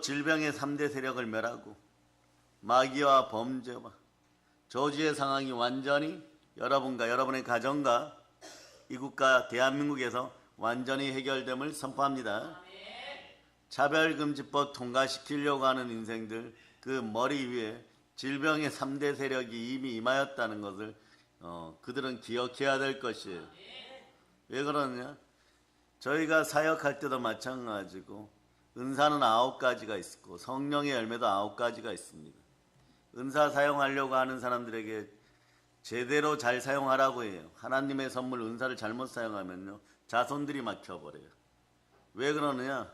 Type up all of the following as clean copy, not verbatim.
질병의 3대 세력을 멸하고 마귀와 범죄와 저주의 상황이 완전히 여러분과 여러분의 가정과 이 국가 대한민국에서 완전히 해결됨을 선포합니다. 차별금지법 통과시키려고 하는 인생들 그 머리 위에 질병의 3대 세력이 이미 임하였다는 것을 그들은 기억해야 될 것이에요. 왜 그러느냐? 저희가 사역할 때도 마찬가지고 은사는 9가지가 있고 성령의 열매도 9가지가 있습니다. 은사 사용하려고 하는 사람들에게 제대로 잘 사용하라고 해요. 하나님의 선물 은사를 잘못 사용하면요 자손들이 막혀버려요. 왜 그러느냐?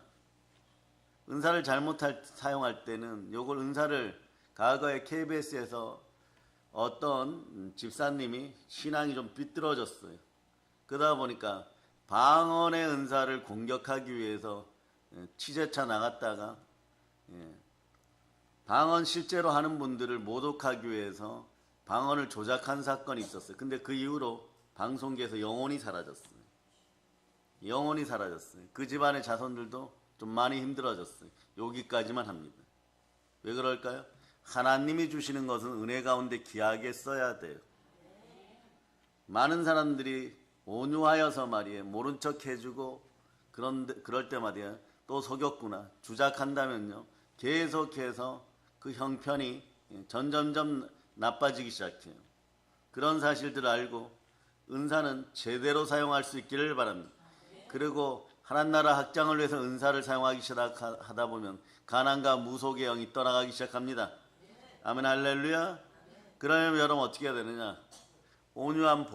은사를 잘못 사용할 때는 요걸 은사를 과거에 KBS에서 어떤 집사님이 신앙이 좀 삐뚤어졌어요. 그러다 보니까 방언의 은사를 공격하기 위해서 취재차 나갔다가 방언 실제로 하는 분들을 모독하기 위해서 방언을 조작한 사건이 있었어요. 근데 그 이후로 방송계에서 영혼이 사라졌어요. 영혼이 사라졌어요. 그 집안의 자손들도 좀 많이 힘들어졌어요. 여기까지만 합니다. 왜 그럴까요? 하나님이 주시는 것은 은혜 가운데 귀하게 써야 돼요. 많은 사람들이 온유하여서 말이에요. 모른 척 해주고 그럴 때 말이에요. 또 속였구나. 주작한다면요. 계속해서 그 형편이 점점점 나빠지기 시작해요. 그런 사실들을 알고 은사는 제대로 사용할 수 있기를 바랍니다. 그리고 하나님 나라 확장을 위해서 은사를 사용하기 시작하다 보면 가난과 무속의 영이 떠나가기 시작합니다. 아멘 할렐루야. 그러면 여러분 어떻게 해야 되느냐? 온유한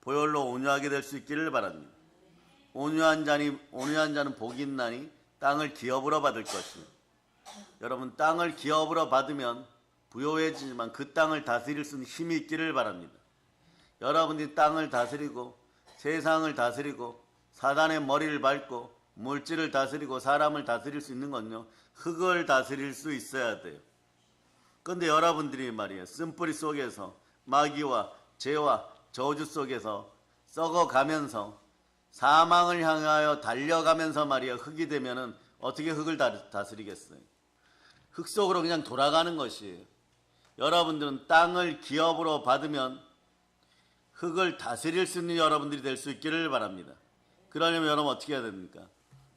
보혈로 온유하게 될 수 있기를 바랍니다. 온유한 자는 복이 있나니 땅을 기업으로 받을 것입니다. 여러분 땅을 기업으로 받으면 부요해지지만 그 땅을 다스릴 수 있는 힘이 있기를 바랍니다. 여러분이 땅을 다스리고 세상을 다스리고 사단의 머리를 밟고 물질을 다스리고 사람을 다스릴 수 있는 건요 흙을 다스릴 수 있어야 돼요. 그런데 여러분들이 말이에요 쓴뿌리 속에서 마귀와 죄와 저주 속에서 썩어가면서 사망을 향하여 달려가면서 말이에요 흙이 되면은 어떻게 흙을 다스리겠어요? 흙 속으로 그냥 돌아가는 것이에요. 여러분들은 땅을 기업으로 받으면 흙을 다스릴 수 있는 여러분들이 될 수 있기를 바랍니다. 그러려면 여러분 어떻게 해야 됩니까?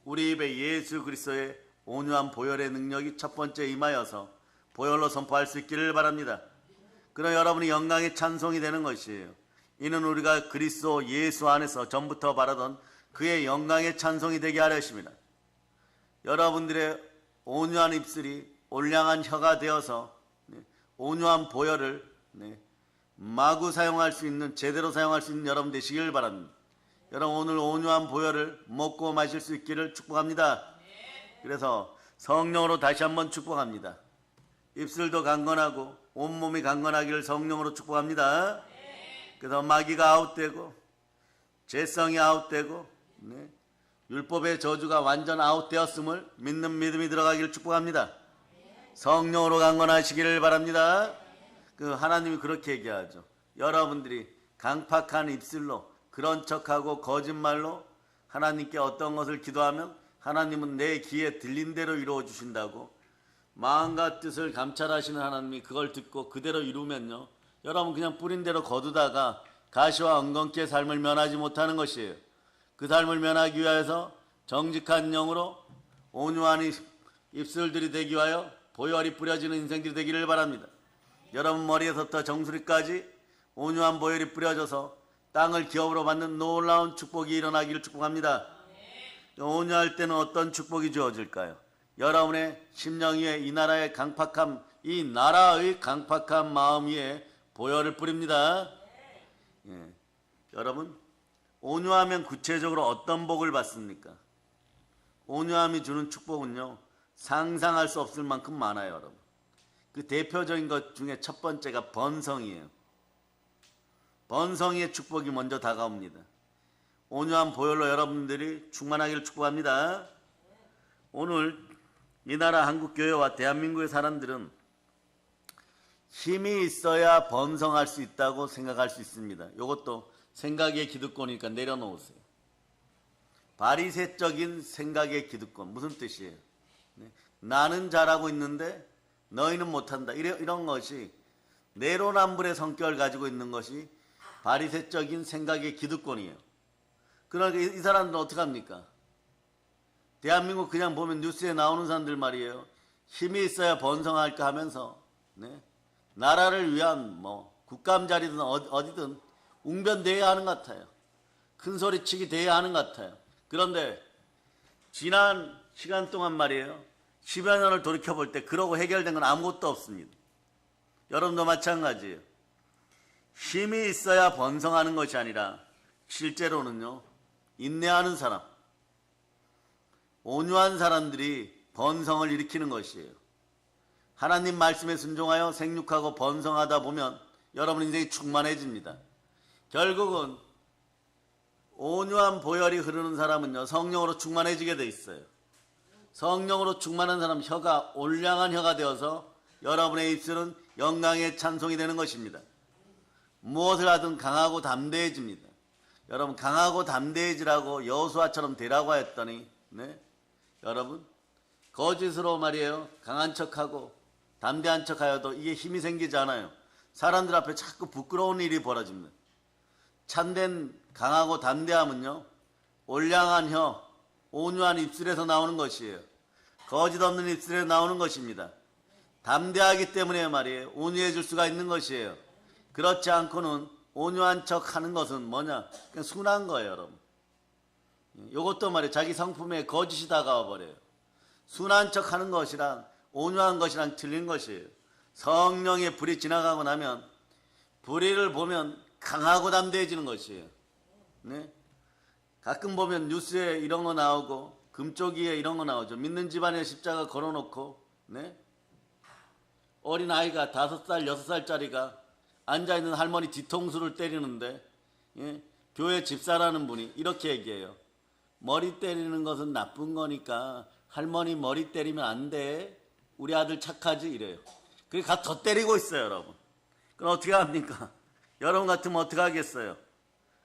우리 입에 예수 그리스도의 온유한 보혈의 능력이 첫 번째 임하여서 보혈로 선포할 수 있기를 바랍니다. 그럼 여러분이 영광의 찬송이 되는 것이에요. 이는 우리가 그리스도 예수 안에서 전부터 바라던 그의 영광의 찬송이 되게 하려 하십니다. 여러분들의 온유한 입술이 올량한 혀가 되어서 온유한 보혈을 마구 사용할 수 있는 제대로 사용할 수 있는 여러분 되시길 바랍니다. 여러분 오늘 온유한 보혈을 먹고 마실 수 있기를 축복합니다. 그래서 성령으로 다시 한번 축복합니다. 입술도 강건하고 온몸이 강건하기를 성령으로 축복합니다. 그래서 마귀가 아웃되고 죄성이 아웃되고 율법의 저주가 완전 아웃되었음을 믿는 믿음이 들어가기를 축복합니다. 성령으로 강건하시기를 바랍니다. 그 하나님이 그렇게 얘기하죠. 여러분들이 강팍한 입술로 그런 척하고 거짓말로 하나님께 어떤 것을 기도하면 하나님은 내 귀에 들린 대로 이루어 주신다고 마음과 뜻을 감찰하시는 하나님이 그걸 듣고 그대로 이루면요 여러분 그냥 뿌린 대로 거두다가 가시와 엉겅퀴의 삶을 면하지 못하는 것이에요. 그 삶을 면하기 위해서 정직한 영으로 온유한 입술들이 되기 위하여 보혈이 뿌려지는 인생들이 되기를 바랍니다. 여러분 머리에서부터 정수리까지 온유한 보혈이 뿌려져서 땅을 기업으로 받는 놀라운 축복이 일어나기를 축복합니다. 온유할 때는 어떤 축복이 주어질까요? 여러분의 심령 위에 이 나라의 강팍함, 이 나라의 강팍한 마음 위에 보혈을 뿌립니다. 여러분 온유하면 구체적으로 어떤 복을 받습니까? 온유함이 주는 축복은요 상상할 수 없을 만큼 많아요. 여러분 그 대표적인 것 중에 첫 번째가 번성이에요. 번성의 축복이 먼저 다가옵니다. 온유한 보혈로 여러분들이 충만하기를 축복합니다. 오늘 이 나라 한국교회와 대한민국의 사람들은 힘이 있어야 번성할 수 있다고 생각할 수 있습니다. 이것도 생각의 기득권이니까 내려놓으세요. 바리새적인 생각의 기득권 무슨 뜻이에요? 나는 잘하고 있는데 너희는 못한다. 이런 것이 내로남불의 성격을 가지고 있는 것이 바리새적인 생각의 기득권이에요. 그러니까 이 사람들은 어떻게 합니까? 대한민국 그냥 보면 뉴스에 나오는 사람들 말이에요. 힘이 있어야 번성할까 하면서 네? 나라를 위한 뭐 국감 자리든 어디든 웅변대해야 하는 것 같아요. 큰 소리치기 대해야 하는 것 같아요. 그런데 지난 시간 동안 말이에요. 10여 년을 돌이켜볼 때 그러고 해결된 건 아무것도 없습니다. 여러분도 마찬가지예요. 힘이 있어야 번성하는 것이 아니라 실제로는요. 인내하는 사람, 온유한 사람들이 번성을 일으키는 것이에요. 하나님 말씀에 순종하여 생육하고 번성하다 보면 여러분 인생이 충만해집니다. 결국은 온유한 보혈이 흐르는 사람은요. 성령으로 충만해지게 돼 있어요. 성령으로 충만한 사람 혀가 올량한 혀가 되어서 여러분의 입술은 영광의 찬송이 되는 것입니다. 무엇을 하든 강하고 담대해집니다. 여러분 강하고 담대해지라고 여호수아처럼 되라고 했더니 네? 여러분 거짓으로 말이에요. 강한 척하고 담대한 척하여도 이게 힘이 생기지 않아요. 사람들 앞에 자꾸 부끄러운 일이 벌어집니다. 참된 강하고 담대함은요. 올량한 혀, 온유한 입술에서 나오는 것이에요. 거짓 없는 입술에서 나오는 것입니다. 담대하기 때문에 말이에요. 온유해질 수가 있는 것이에요. 그렇지 않고는 온유한 척 하는 것은 뭐냐? 그냥 순한 거예요, 여러분. 이것도 말이에요. 자기 성품에 거짓이 다가와 버려요. 순한 척 하는 것이랑 온유한 것이랑 틀린 것이에요. 성령의 불이 지나가고 나면 불의를 보면 강하고 담대해지는 것이에요. 네? 가끔 보면 뉴스에 이런 거 나오고 금쪽이에 이런 거 나오죠. 믿는 집안에 십자가 걸어놓고 네? 어린 아이가 5살, 6살짜리가 앉아있는 할머니 뒤통수를 때리는데 예? 교회 집사라는 분이 이렇게 얘기해요. 머리 때리는 것은 나쁜 거니까 할머니 머리 때리면 안 돼. 우리 아들 착하지 이래요. 그래서 더 때리고 있어요, 여러분. 그럼 어떻게 합니까? 여러분 같으면 어떻게 하겠어요?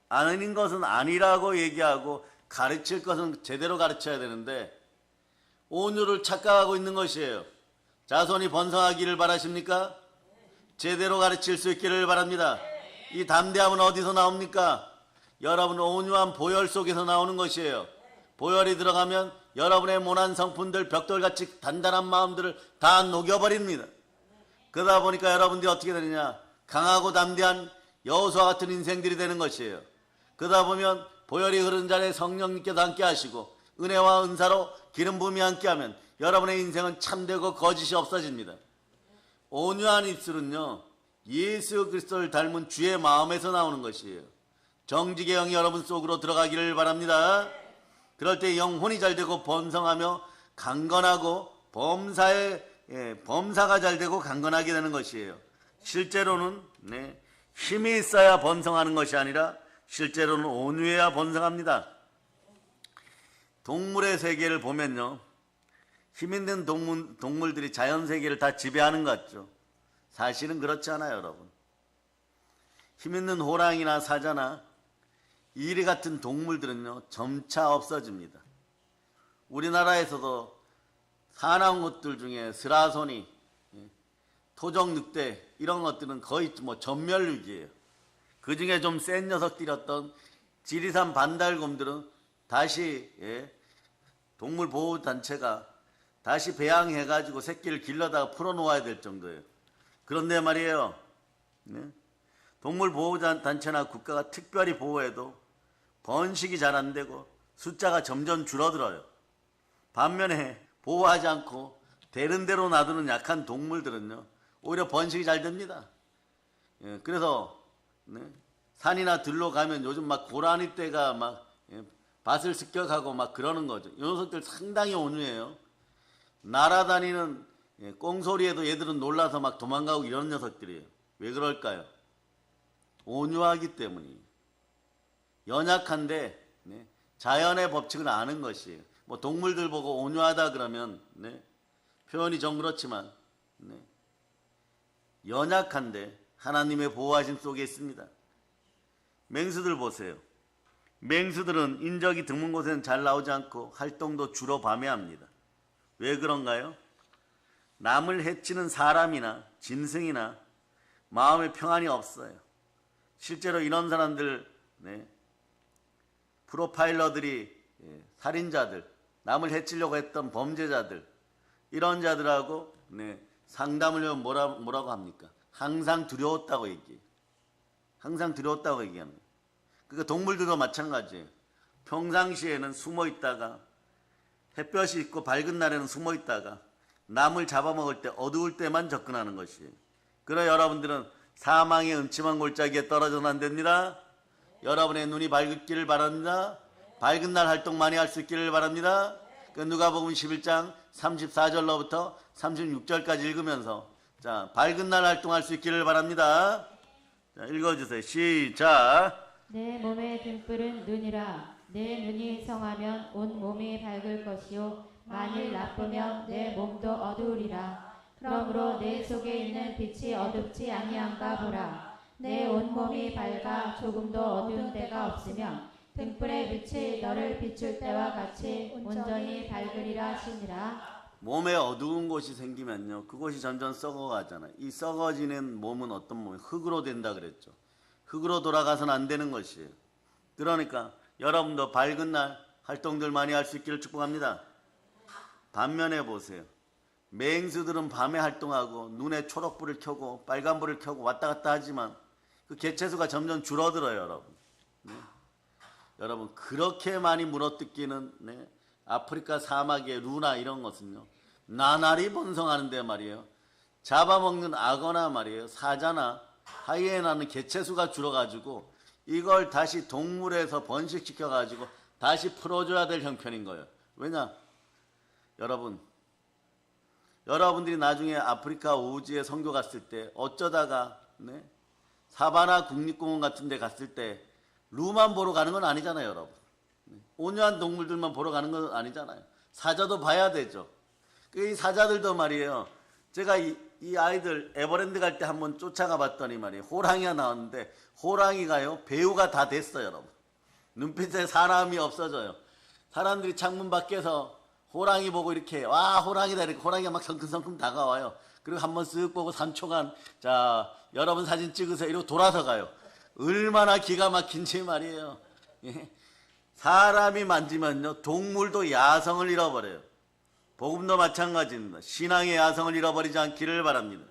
아닌 것은 아니라고 얘기하고 가르칠 것은 제대로 가르쳐야 되는데 온유를 착각하고 있는 것이에요. 자손이 번성하기를 바라십니까? 제대로 가르칠 수 있기를 바랍니다. 이 담대함은 어디서 나옵니까? 여러분 온유한 보혈 속에서 나오는 것이에요. 보혈이 들어가면 여러분의 모난 성품들 벽돌같이 단단한 마음들을 다 녹여버립니다. 그러다 보니까 여러분들이 어떻게 되느냐? 강하고 담대한 여호수아 같은 인생들이 되는 것이에요. 그러다 보면 보혈이 흐르는 자리에 성령님께서 함께 하시고 은혜와 은사로 기름 부음이 함께 하면 여러분의 인생은 참되고 거짓이 없어집니다. 온유한 입술은요. 예수 그리스도를 닮은 주의 마음에서 나오는 것이에요. 정직의 영이 여러분 속으로 들어가기를 바랍니다. 그럴 때 영혼이 잘되고 번성하며 강건하고 범사가 잘되고 강건하게 되는 것이에요. 실제로는 힘이 있어야 번성하는 것이 아니라 실제로는 온유해야 번성합니다. 동물의 세계를 보면요. 힘 있는 동물들이 자연 세계를 다 지배하는 것 같죠. 사실은 그렇지 않아요, 여러분. 힘 있는 호랑이나 사자나 이리 같은 동물들은요, 점차 없어집니다. 우리나라에서도 사나운 것들 중에 스라소니, 토종 늑대 이런 것들은 거의 뭐 전멸 위기예요. 그 중에 좀 센 녀석들이었던 지리산 반달곰들은 다시 동물 보호 단체가 다시 배양해가지고 새끼를 길러다가 풀어놓아야 될 정도예요. 그런데 말이에요. 동물 보호 단체나 국가가 특별히 보호해도 번식이 잘 안 되고 숫자가 점점 줄어들어요. 반면에 보호하지 않고 되는 대로 놔두는 약한 동물들은요. 오히려 번식이 잘 됩니다. 그래서 산이나 들로 가면 요즘 막 고라니 떼가 막 밭을 습격하고 막 그러는 거죠. 이 녀석들 상당히 온유해요. 날아다니는 꽁소리에도 얘들은 놀라서 막 도망가고 이런 녀석들이에요. 왜 그럴까요? 온유하기 때문이에요. 연약한데 자연의 법칙을 아는 것이에요. 뭐 동물들 보고 온유하다 그러면 표현이 좀 그렇지만 연약한데 하나님의 보호하심 속에 있습니다. 맹수들 보세요. 맹수들은 인적이 드문 곳에는 잘 나오지 않고 활동도 주로 밤에 합니다. 왜 그런가요? 남을 해치는 사람이나 짐승이나 마음의 평안이 없어요. 실제로 이런 사람들, 프로파일러들이 살인자들, 남을 해치려고 했던 범죄자들, 이런 자들하고 상담을 하면 뭐라고 합니까? 항상 두려웠다고 얘기해요. 항상 두려웠다고 얘기합니다. 그러니까 동물들도 마찬가지예요. 평상시에는 숨어 있다가 햇볕이 있고 밝은 날에는 숨어 있다가 남을 잡아먹을 때 어두울 때만 접근하는 것이에요. 그러나 여러분들은 사망의 음침한 골짜기에 떨어져는 안 됩니다. 여러분의 눈이 밝기를 바랍니다. 밝은 날 활동 많이 할 수 있기를 바랍니다. 그 누가복음 11장 34절로부터 36절까지 읽으면서 자, 밝은 날 활동할 수 있기를 바랍니다. 자, 읽어주세요. 시작. 내 몸의 등불은 눈이라. 내 눈이 성하면 온 몸이 밝을 것이요 만일 나쁘면 내 몸도 어두우리라. 그러므로 내 속에 있는 빛이 어둡지 아니한가 보라. 내 온몸이 밝아 조금도 어두운 데가 없으면 등불의 빛이 너를 비출 때와 같이 온전히 밝으리라 하시니라. 몸에 어두운 곳이 생기면요, 그곳이 점점 썩어가잖아요. 이 썩어지는 몸은 어떤 몸이에요? 흙으로 된다 그랬죠. 흙으로 돌아가서는 안 되는 것이에요. 그러니까 여러분도 밝은 날 활동들 많이 할 수 있기를 축복합니다. 반면에 보세요. 맹수들은 밤에 활동하고 눈에 초록불을 켜고 빨간불을 켜고 왔다 갔다 하지만 그 개체수가 점점 줄어들어요, 여러분. 여러분, 그렇게 많이 물어뜯기는 아프리카 사막의 루나 이런 것은요, 나날이 번성하는데 말이에요. 잡아먹는 악어나 말이에요, 사자나 하이에나는 개체수가 줄어가지고 이걸 다시 동물에서 번식시켜가지고 다시 풀어줘야 될 형편인 거예요. 왜냐? 여러분들이 나중에 아프리카 오지에 선교 갔을 때 어쩌다가 사바나 국립공원 같은 데 갔을 때 루만 보러 가는 건 아니잖아요, 여러분. 온유한 동물들만 보러 가는 건 아니잖아요. 사자도 봐야 되죠. 이 사자들도 말이에요. 제가 이 아이들 에버랜드 갈 때 한번 쫓아가 봤더니 말이에요. 호랑이가 나왔는데 호랑이가요, 배우가 다 됐어요, 여러분. 눈빛에 사람이 없어져요. 사람들이 창문 밖에서 호랑이 보고 이렇게 와 호랑이다 이렇게 호랑이가 막 성큼성큼 다가와요. 그리고 한번 쓱 보고 3초간 자 여러분 사진 찍으세요 이러고 돌아서 가요. 얼마나 기가 막힌지 말이에요. 예. 사람이 만지면요 동물도 야성을 잃어버려요. 복음도 마찬가지입니다. 신앙의 야성을 잃어버리지 않기를 바랍니다.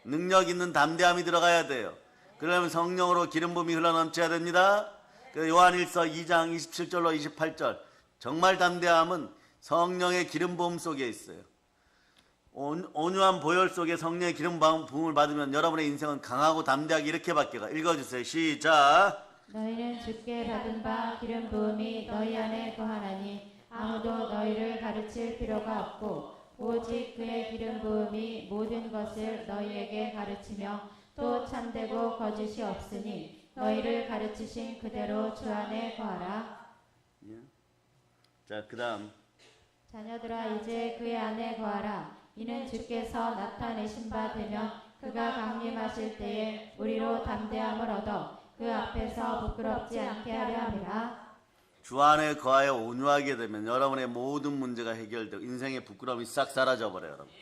능력 있는 담대함이 들어가야 돼요. 그러면 성령으로 기름 부음이 흘러넘쳐야 됩니다. 요한일서 2장 27절로 28절 정말 담대함은 성령의 기름 부음 속에 있어요. 온유한 보혈 속에 성령의 기름 부음을 받으면 여러분의 인생은 강하고 담대하게 이렇게 바뀌어가. 읽어주세요. 시작. 너희는 주께 받은 바 기름 부음이 너희 안에 거하나니 아무도 너희를 가르칠 필요가 없고 오직 그의 기름 부음이 모든 것을 너희에게 가르치며 또 참되고 거짓이 없으니 너희를 가르치신 그대로 주 안에 거하라. 자, 그 다음 자녀들아 이제 그의 안에 거하라. 이는 주께서 나타내신 바 되면 그가 강림하실 때에 우리로 담대함을 얻어 그 앞에서 부끄럽지 않게 하려 함이라. 주 안에 거하여 온유하게 되면 여러분의 모든 문제가 해결되고 인생의 부끄러움이 싹 사라져버려요. 여러분.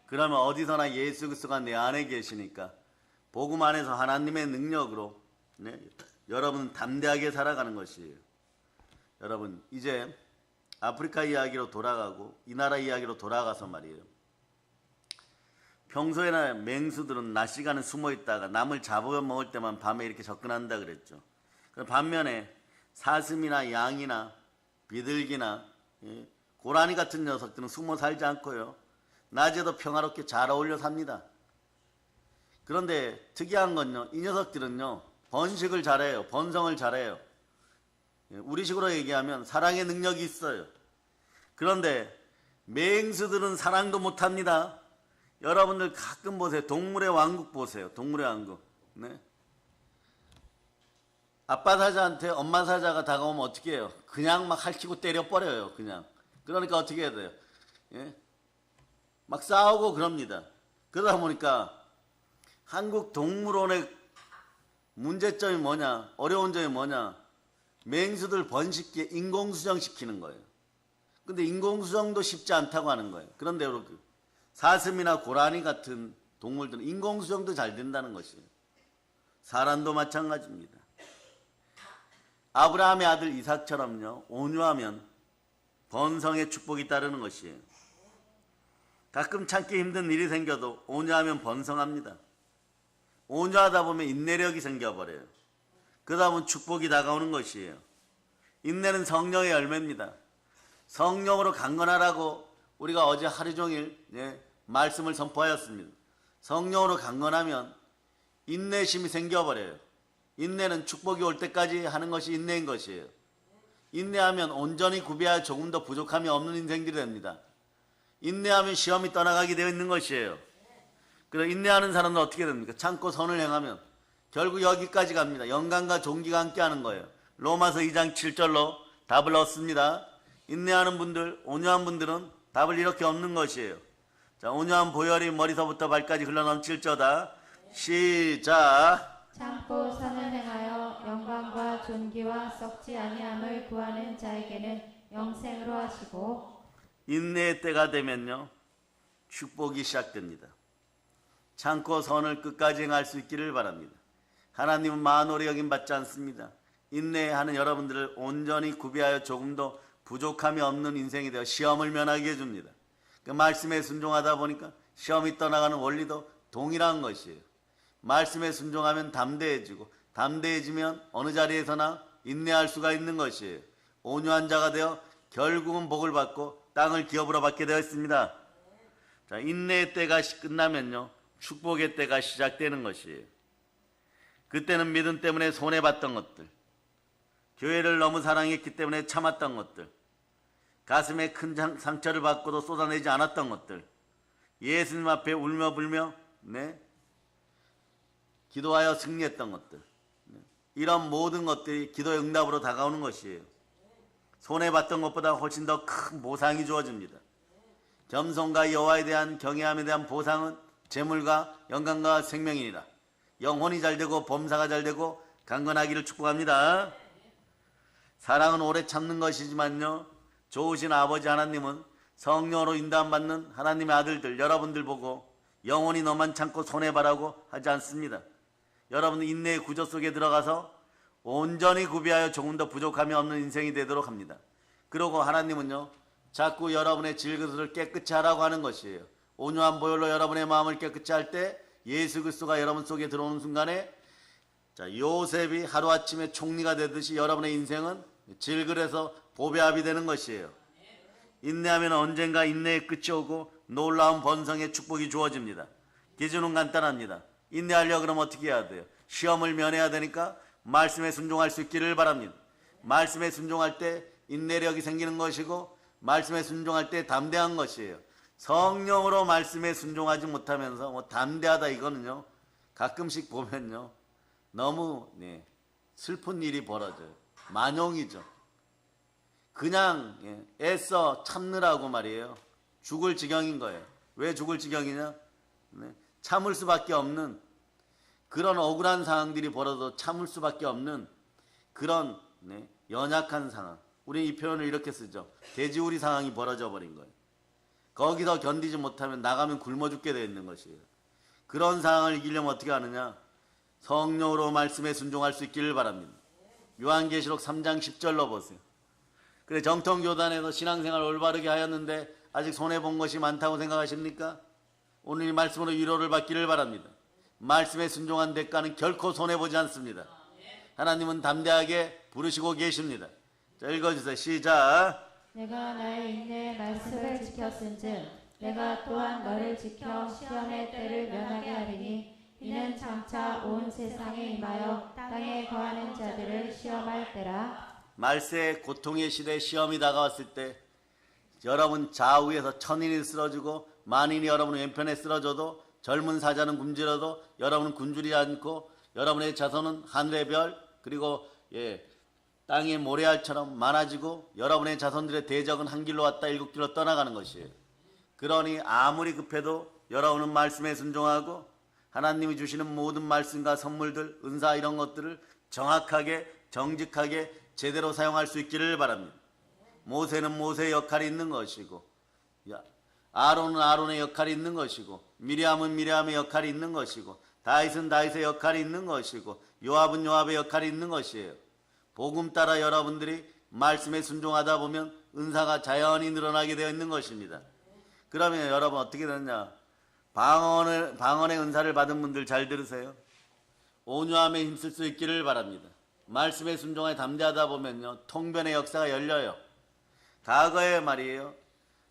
그러면 어디서나 예수 그리스도가 내 안에 계시니까 복음 안에서 하나님의 능력으로 여러분은 담대하게 살아가는 것이에요. 여러분 이제 아프리카 이야기로 돌아가고 이 나라 이야기로 돌아가서 말이에요. 평소에나 맹수들은 낮 시간에 숨어 있다가 남을 잡아먹을 때만 밤에 이렇게 접근한다 그랬죠. 반면에 사슴이나 양이나 비둘기나 고라니 같은 녀석들은 숨어 살지 않고요. 낮에도 평화롭게 잘 어울려 삽니다. 그런데 특이한 건요. 이 녀석들은요. 번식을 잘해요. 번성을 잘해요. 우리식으로 얘기하면 사랑의 능력이 있어요. 그런데 맹수들은 사랑도 못합니다. 여러분들 가끔 보세요. 동물의 왕국 보세요. 동물의 왕국. 네. 아빠 사자한테 엄마 사자가 다가오면 어떻게 해요? 그냥 막 핥히고 때려버려요. 그냥. 그러니까 어떻게 해야 돼요? 예? 막 싸우고 그럽니다. 그러다 보니까 한국 동물원의 문제점이 뭐냐? 어려운 점이 뭐냐? 맹수들 번식기에 인공수정시키는 거예요. 근데 인공수정도 쉽지 않다고 하는 거예요. 그런데 그 사슴이나 고라니 같은 동물들은 인공수정도 잘 된다는 것이에요. 사람도 마찬가지입니다. 아브라함의 아들 이삭처럼요, 온유하면 번성의 축복이 따르는 것이에요. 가끔 참기 힘든 일이 생겨도 온유하면 번성합니다. 온유하다 보면 인내력이 생겨버려요. 그러다 보면 축복이 다가오는 것이에요. 인내는 성령의 열매입니다. 성령으로 강건하라고 우리가 어제 하루 종일 말씀을 선포하였습니다. 성령으로 강건하면 인내심이 생겨버려요. 인내는 축복이 올 때까지 하는 것이 인내인 것이에요. 인내하면 온전히 구비하여 조금 더 부족함이 없는 인생들이 됩니다. 인내하면 시험이 떠나가게 되어 있는 것이에요. 그래서 인내하는 사람은 어떻게 됩니까? 참고 선을 행하면 결국 여기까지 갑니다. 영광과 존귀가 함께하는 거예요. 로마서 2장 7절로 답을 얻습니다. 인내하는 분들, 온유한 분들은 답을 이렇게 얻는 것이에요. 자, 온유한 보혈이 머리서부터 발까지 흘러넘칠저다. 시작. 참고 선을 행하여 영광과 존귀와 썩지 아니함을 구하는 자에게는 영생으로 하시고. 인내의 때가 되면요, 축복이 시작됩니다. 참고 선을 끝까지 행할 수 있기를 바랍니다. 하나님은 만오래 여김 받지 않습니다. 인내하는 여러분들을 온전히 구비하여 조금 더 부족함이 없는 인생이 되어 시험을 면하게 해줍니다. 그 말씀에 순종하다 보니까 시험이 떠나가는 원리도 동일한 것이에요. 말씀에 순종하면 담대해지고, 담대해지면 어느 자리에서나 인내할 수가 있는 것이에요. 온유한 자가 되어 결국은 복을 받고 땅을 기업으로 받게 되어 있습니다. 자, 인내의 때가 끝나면요, 축복의 때가 시작되는 것이에요. 그때는 믿음 때문에 손해봤던 것들, 교회를 너무 사랑했기 때문에 참았던 것들, 가슴에 큰 상처를 받고도 쏟아내지 않았던 것들, 예수님 앞에 울며 불며 기도하여 승리했던 것들, 이런 모든 것들이 기도의 응답으로 다가오는 것이에요. 손해봤던 것보다 훨씬 더 큰 보상이 주어집니다. 겸손과 여호와에 대한 경외함에 대한 보상은 재물과 영광과 생명이니라. 영혼이 잘되고 범사가 잘되고 강건하기를 축복합니다. 사랑은 오래 참는 것이지만요, 좋으신 아버지 하나님은 성령으로 인도받는 하나님의 아들들, 여러분들 보고 영원히 너만 참고 손해봐라고 하지 않습니다. 여러분 인내의 구조 속에 들어가서 온전히 구비하여 조금 더 부족함이 없는 인생이 되도록 합니다. 그리고 하나님은요, 자꾸 여러분의 질그릇을 깨끗이 하라고 하는 것이에요. 온유한 보혈로 여러분의 마음을 깨끗이 할 때 예수 그리스도가 여러분 속에 들어오는 순간에, 자, 요셉이 하루아침에 총리가 되듯이 여러분의 인생은 질그릇에서 보배압이 되는 것이에요. 인내하면 언젠가 인내의 끝이 오고 놀라운 번성의 축복이 주어집니다. 기준은 간단합니다. 인내하려고 그러면 어떻게 해야 돼요? 시험을 면해야 되니까 말씀에 순종할 수 있기를 바랍니다. 말씀에 순종할 때 인내력이 생기는 것이고, 말씀에 순종할 때 담대한 것이에요. 성령으로 말씀에 순종하지 못하면서 담대하다, 이거는요, 가끔씩 보면요, 너무 슬픈 일이 벌어져요. 만용이죠. 그냥 애써 참느라고 말이에요. 죽을 지경인 거예요. 왜 죽을 지경이냐? 참을 수밖에 없는 그런 억울한 상황들이 벌어도 참을 수밖에 없는 그런 연약한 상황. 우리 이 표현을 이렇게 쓰죠. 돼지우리 상황이 벌어져 버린 거예요. 거기서 견디지 못하면 나가면 굶어 죽게 되어 있는 것이에요. 그런 상황을 이기려면 어떻게 하느냐? 성령으로 말씀에 순종할 수 있기를 바랍니다. 요한계시록 3장 10절로 보세요. 그래, 정통교단에서 신앙생활을 올바르게 하였는데 아직 손해본 것이 많다고 생각하십니까? 오늘 이 말씀으로 위로를 받기를 바랍니다. 말씀에 순종한 대가는 결코 손해보지 않습니다. 하나님은 담대하게 부르시고 계십니다. 자, 읽어주세요. 시작. 내가 나의 인내의 말씀을 지켰은즉 내가 또한 너를 지켜 시험의 때를 면하게 하리니 이는 장차 온 세상에 임하여 땅에 거하는 자들을 시험할 때라. 말세의 고통의 시대에 시험이 다가왔을 때 여러분 좌우에서 천인이 쓰러지고 만인이 여러분 왼편에 쓰러져도, 젊은 사자는 굶주려도 여러분은 굶주리지 않고, 여러분의 자손은 하늘의 별 그리고 땅의 모래알처럼 많아지고, 여러분의 자손들의 대적은 한 길로 왔다 일곱 길로 떠나가는 것이에요. 그러니 아무리 급해도 여러분은 말씀에 순종하고 하나님이 주시는 모든 말씀과 선물들, 은사 이런 것들을 정확하게 정직하게 제대로 사용할 수 있기를 바랍니다. 모세는 모세의 역할이 있는 것이고, 아론은 아론의 역할이 있는 것이고, 미리암은 미리암의 역할이 있는 것이고, 다윗은 다윗의 역할이 있는 것이고, 요압은 요압의 역할이 있는 것이에요. 복음 따라 여러분들이 말씀에 순종하다 보면 은사가 자연히 늘어나게 되어 있는 것입니다. 그러면 여러분 어떻게 되느냐? 방언의 은사를 받은 분들 잘 들으세요. 온유함에 힘쓸 수 있기를 바랍니다. 말씀에 순종하여 담대하다 보면요, 통변의 역사가 열려요. 과거에 말이에요,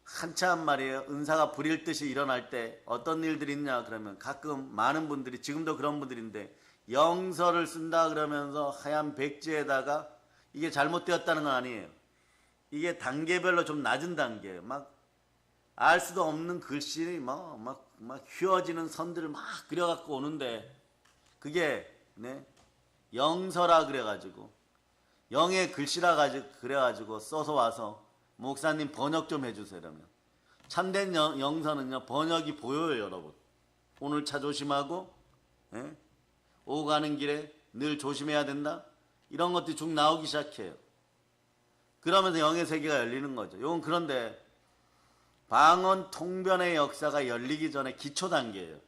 한참 말이에요, 은사가 불일 듯이 일어날 때 어떤 일들이 있냐 그러면 가끔 많은 분들이, 지금도 그런 분들인데, 영서를 쓴다 그러면서 하얀 백지에다가, 이게 잘못되었다는 건 아니에요. 이게 단계별로 좀 낮은 단계예요. 막 알 수도 없는 글씨 막 휘어지는 선들을 막 그려갖고 오는데, 그게 영서라 그래가지고, 영의 글씨라 그래가지고 써서 와서 목사님 번역 좀 해주세요. 그러면 참된 영서는요, 번역이 보여요. 여러분, 오늘 차 조심하고, 오고 가는 길에 늘 조심해야 된다, 이런 것들이 쭉 나오기 시작해요. 그러면서 영의 세계가 열리는 거죠. 이건 그런데 방언 통변의 역사가 열리기 전에 기초 단계예요.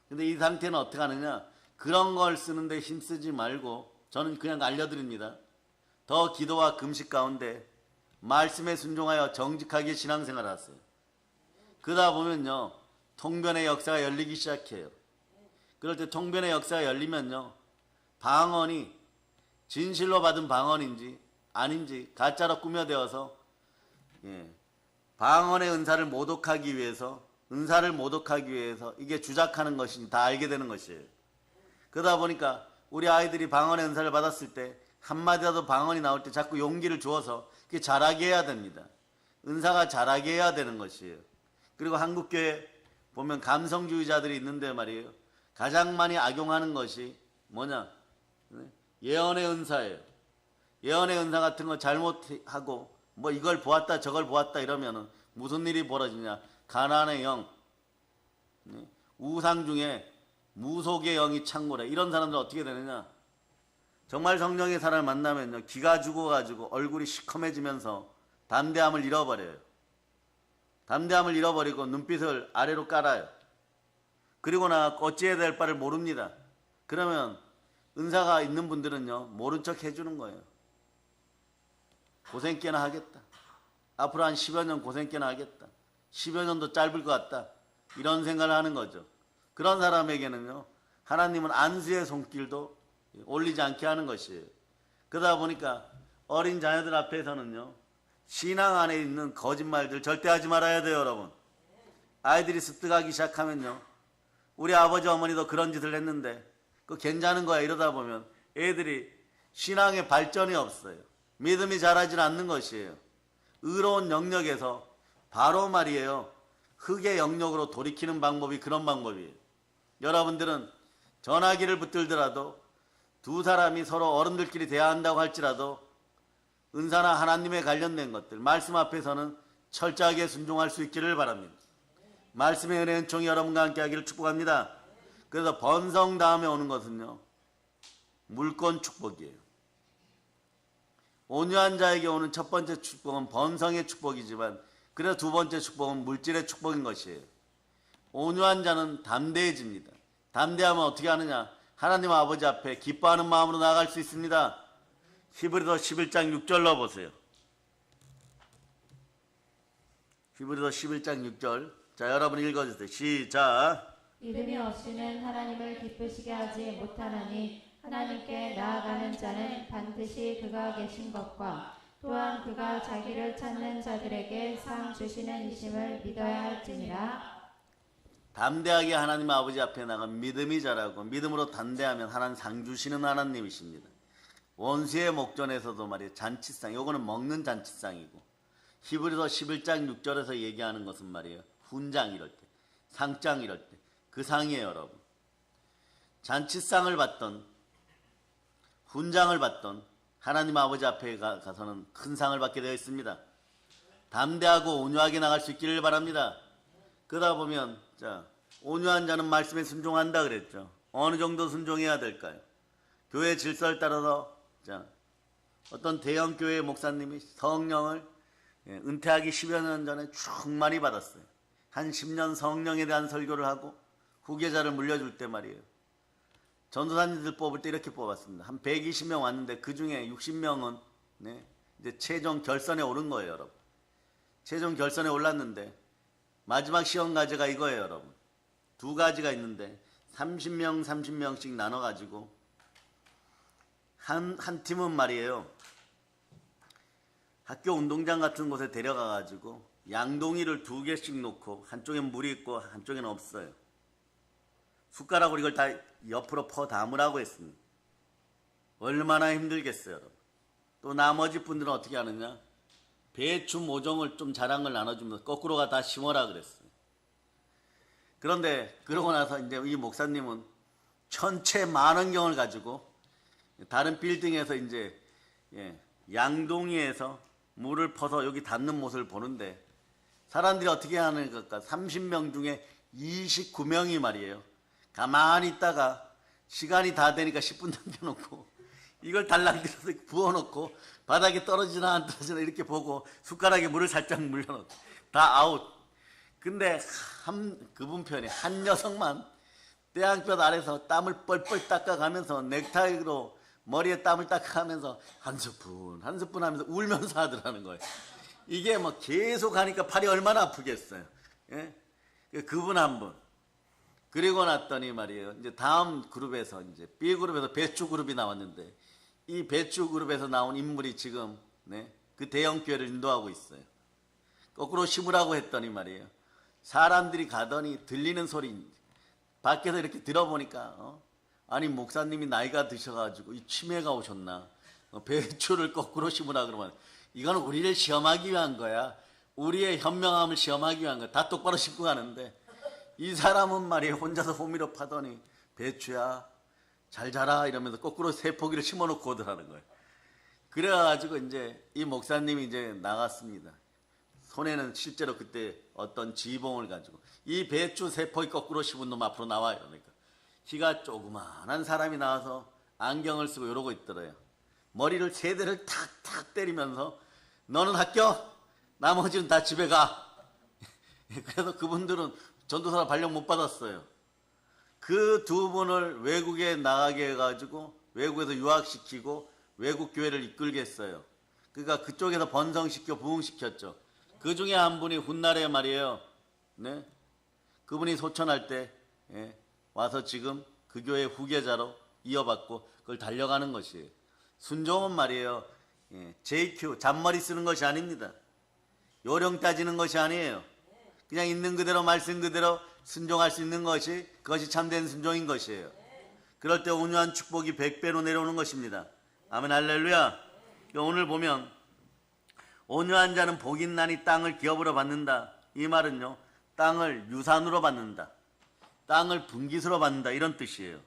근데 이 상태는 어떻게 하느냐? 그런 걸 쓰는데 힘쓰지 말고, 저는 그냥 알려드립니다. 더 기도와 금식 가운데 말씀에 순종하여 정직하게 신앙생활 하세요. 그러다 보면요, 통변의 역사가 열리기 시작해요. 그럴 때 통변의 역사가 열리면요, 방언이 진실로 받은 방언인지 아닌지 가짜로 꾸며대어서, 방언의 은사를 모독하기 위해서, 은사를 모독하기 위해서 이게 주작하는 것인지 다 알게 되는 것이에요. 그러다 보니까 우리 아이들이 방언의 은사를 받았을 때 한마디라도 방언이 나올 때 자꾸 용기를 주어서 그게 자라게 해야 됩니다. 은사가 자라게 해야 되는 것이에요. 그리고 한국교회 보면 감성주의자들이 있는데 말이에요, 가장 많이 악용하는 것이 뭐냐? 예언의 은사예요. 예언의 은사 같은 거 잘못하고 뭐 이걸 보았다 저걸 보았다 이러면은 무슨 일이 벌어지냐? 가나안의 영, 우상 중에 무속의 영이 창궐해. 이런 사람들 어떻게 되느냐? 정말 성령의 사람을 만나면요, 기가 죽어가지고 얼굴이 시커매지면서 담대함을 잃어버려요. 담대함을 잃어버리고 눈빛을 아래로 깔아요. 그리고 나 어찌해야 될 바를 모릅니다. 그러면 은사가 있는 분들은요, 모른 척 해주는 거예요. 고생 꽤나 하겠다. 앞으로 한 10여 년 고생 꽤나 하겠다. 10여 년도 짧을 것 같다. 이런 생각을 하는 거죠. 그런 사람에게는요, 하나님은 안수의 손길도 올리지 않게 하는 것이에요. 그러다 보니까 어린 자녀들 앞에서는요, 신앙 안에 있는 거짓말들 절대 하지 말아야 돼요. 여러분, 아이들이 습득하기 시작하면요, 우리 아버지 어머니도 그런 짓을 했는데 그거 괜찮은 거야 이러다 보면 애들이 신앙의 발전이 없어요. 믿음이 자라지 않는 것이에요. 의로운 영역에서 바로 말이에요, 흙의 영역으로 돌이키는 방법이 그런 방법이에요. 여러분들은 전화기를 붙들더라도 두 사람이 서로 어른들끼리 대화한다고 할지라도 은사나 하나님에 관련된 것들, 말씀 앞에서는 철저하게 순종할 수 있기를 바랍니다. 말씀의 은혜는 종이 여러분과 함께 하기를 축복합니다. 그래서 번성 다음에 오는 것은요, 물권 축복이에요. 온유한 자에게 오는 첫 번째 축복은 번성의 축복이지만, 그래서 두 번째 축복은 물질의 축복인 것이에요. 온유한 자는 담대해집니다. 담대하면 어떻게 하느냐? 하나님 아버지 앞에 기뻐하는 마음으로 나아갈 수 있습니다. 히브리서 11장 6절 넣어보세요. 히브리서 11장 6절. 자, 여러분 읽어주세요. 시작. 믿음이 없이는 하나님을 기쁘시게 하지 못하나니 하나님께 나아가는 자는 반드시 그가 계신 것과 또한 그가 자기를 찾는 자들에게 상 주시는 이심을 믿어야 할지니라. 담대하게 하나님 아버지 앞에 나가면 믿음이 자라고, 믿음으로 담대하면 하나님 상 주시는 하나님이십니다. 원수의 목전에서도 말이에요, 잔치상, 요거는 먹는 잔치상이고, 히브리서 11장 6절에서 얘기하는 것은 말이에요, 훈장 이럴 때, 상장 이럴 때, 그 상이에요. 여러분, 잔치상을 받던, 훈장을 받던 하나님 아버지 앞에 가서는 큰 상을 받게 되어 있습니다. 담대하고 온유하게 나갈 수 있기를 바랍니다. 그러다 보면, 자, 온유한 자는 말씀에 순종한다 그랬죠. 어느 정도 순종해야 될까요? 교회 질서를 따라서, 자, 어떤 대형 교회 목사님이 성령을 은퇴하기 10여 년 전에 충만히 받았어요. 한 10년 성령에 대한 설교를 하고 후계자를 물려줄 때 말이에요. 전도사님들 뽑을 때 이렇게 뽑았습니다. 한 120명 왔는데 그 중에 60명은 이제 최종 결선에 오른 거예요, 여러분. 최종 결선에 올랐는데 마지막 시험 과제가 이거예요, 여러분. 두 가지가 있는데 30명, 30명씩 나눠가지고 한 팀은 말이에요. 학교 운동장 같은 곳에 데려가가지고 양동이를 2개씩 놓고 한쪽엔 물이 있고 한쪽에는 없어요. 숟가락으로 이걸 다 옆으로 퍼 담으라고 했습니다. 얼마나 힘들겠어요, 여러분. 또 나머지 분들은 어떻게 하느냐? 배추 모종을 좀 자란 걸 나눠주면서 거꾸로가 다 심어라 그랬어요. 그런데 그러고 나서 이제 이 목사님은 천체 만원경을 가지고 다른 빌딩에서 이제 양동이에서 물을 퍼서 여기 닿는 모습을 보는데 사람들이 어떻게 하는 걸까? 30명 중에 29명이 말이에요. 가만히 있다가 시간이 다 되니까 10분 남겨놓고 이걸 달랑들어서 부어놓고 바닥에 떨어지나 안 떨어지나 이렇게 보고 숟가락에 물을 살짝 물려놓고 다 아웃. 근데 그분 편에 한 녀석만 태양볕 아래서 땀을 뻘뻘 닦아가면서 넥타이로 머리에 땀을 닦아가면서 한 스푼 하면서 울면서 하더라는 거예요. 이게 뭐 계속 하니까 팔이 얼마나 아프겠어요. 예? 그분 한 분. 그리고 났더니 말이에요. 이제 다음 그룹에서 이제 B 그룹에서 배추 그룹이 나왔는데 이 배추 그룹에서 나온 인물이 지금 그 대형 교회를 인도하고 있어요. 거꾸로 심으라고 했더니 말이에요. 사람들이 가더니 들리는 소리 밖에서 이렇게 들어보니까 아니 목사님이 나이가 드셔가지고 이 치매가 오셨나 배추를 거꾸로 심으라 그러면 이건 우리를 시험하기 위한 거야. 우리의 현명함을 시험하기 위한 거야. 다 똑바로 심고 가는데 이 사람은 말이에요. 혼자서 호미로 파더니 배추야 잘 자라 이러면서 거꾸로 세 포기를 심어놓고 오더라는 거예요. 그래가지고 이제 이 목사님이 이제 나갔습니다. 손에는 실제로 그때 어떤 지봉을 가지고 이 배추 세 포기 거꾸로 심은 놈 앞으로 나와요. 그러니까 키가 조그만한 사람이 나와서 안경을 쓰고 이러고 있더래요. 머리를 세 대를 탁탁 때리면서 너는 학교 나머지는 다 집에 가. 그래서 그분들은 전도사 발령 못 받았어요. 그 두 분을 외국에 나가게 해가지고 외국에서 유학시키고 외국 교회를 이끌게 했어요. 그러니까 그쪽에서 번성시켜 부흥시켰죠. 그 중에 한 분이 훗날에 말이에요. 네? 그분이 소천할 때 와서 지금 그 교회 후계자로 이어받고 그걸 달려가는 것이에요. 순종은 말이에요. JQ 잔머리 쓰는 것이 아닙니다. 요령 따지는 것이 아니에요. 그냥 있는 그대로 말씀 그대로 순종할 수 있는 것이 그것이 참된 순종인 것이에요. 그럴 때 온유한 축복이 100배로 내려오는 것입니다. 아멘 할렐루야. 오늘 보면 온유한 자는 복 있나니 땅을 기업으로 받는다. 이 말은요. 땅을 유산으로 받는다. 땅을 분깃으로 받는다. 이런 뜻이에요.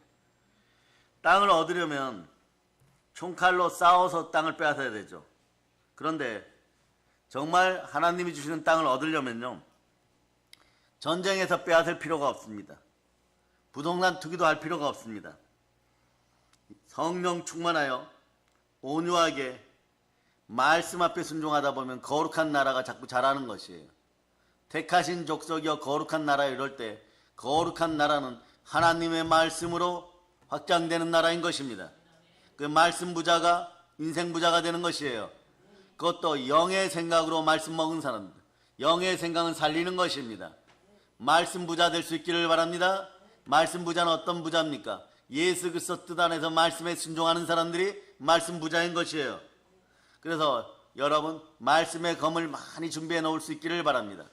땅을 얻으려면 총칼로 싸워서 땅을 빼앗아야 되죠. 그런데 정말 하나님이 주시는 땅을 얻으려면요. 전쟁에서 빼앗을 필요가 없습니다. 부동산 투기도 할 필요가 없습니다. 성령 충만하여 온유하게 말씀 앞에 순종하다 보면 거룩한 나라가 자꾸 자라는 것이에요. 택하신 족속이여 거룩한 나라 이럴 때 거룩한 나라는 하나님의 말씀으로 확장되는 나라인 것입니다. 그 말씀 부자가 인생 부자가 되는 것이에요. 그것도 영의 생각으로 말씀 먹은 사람들. 영의 생각은 살리는 것입니다. 말씀 부자 될 수 있기를 바랍니다. 말씀 부자는 어떤 부자입니까? 예수 그리스도 뜻 안에서 말씀에 순종하는 사람들이 말씀 부자인 것이에요. 그래서 여러분 말씀의 검을 많이 준비해 놓을 수 있기를 바랍니다.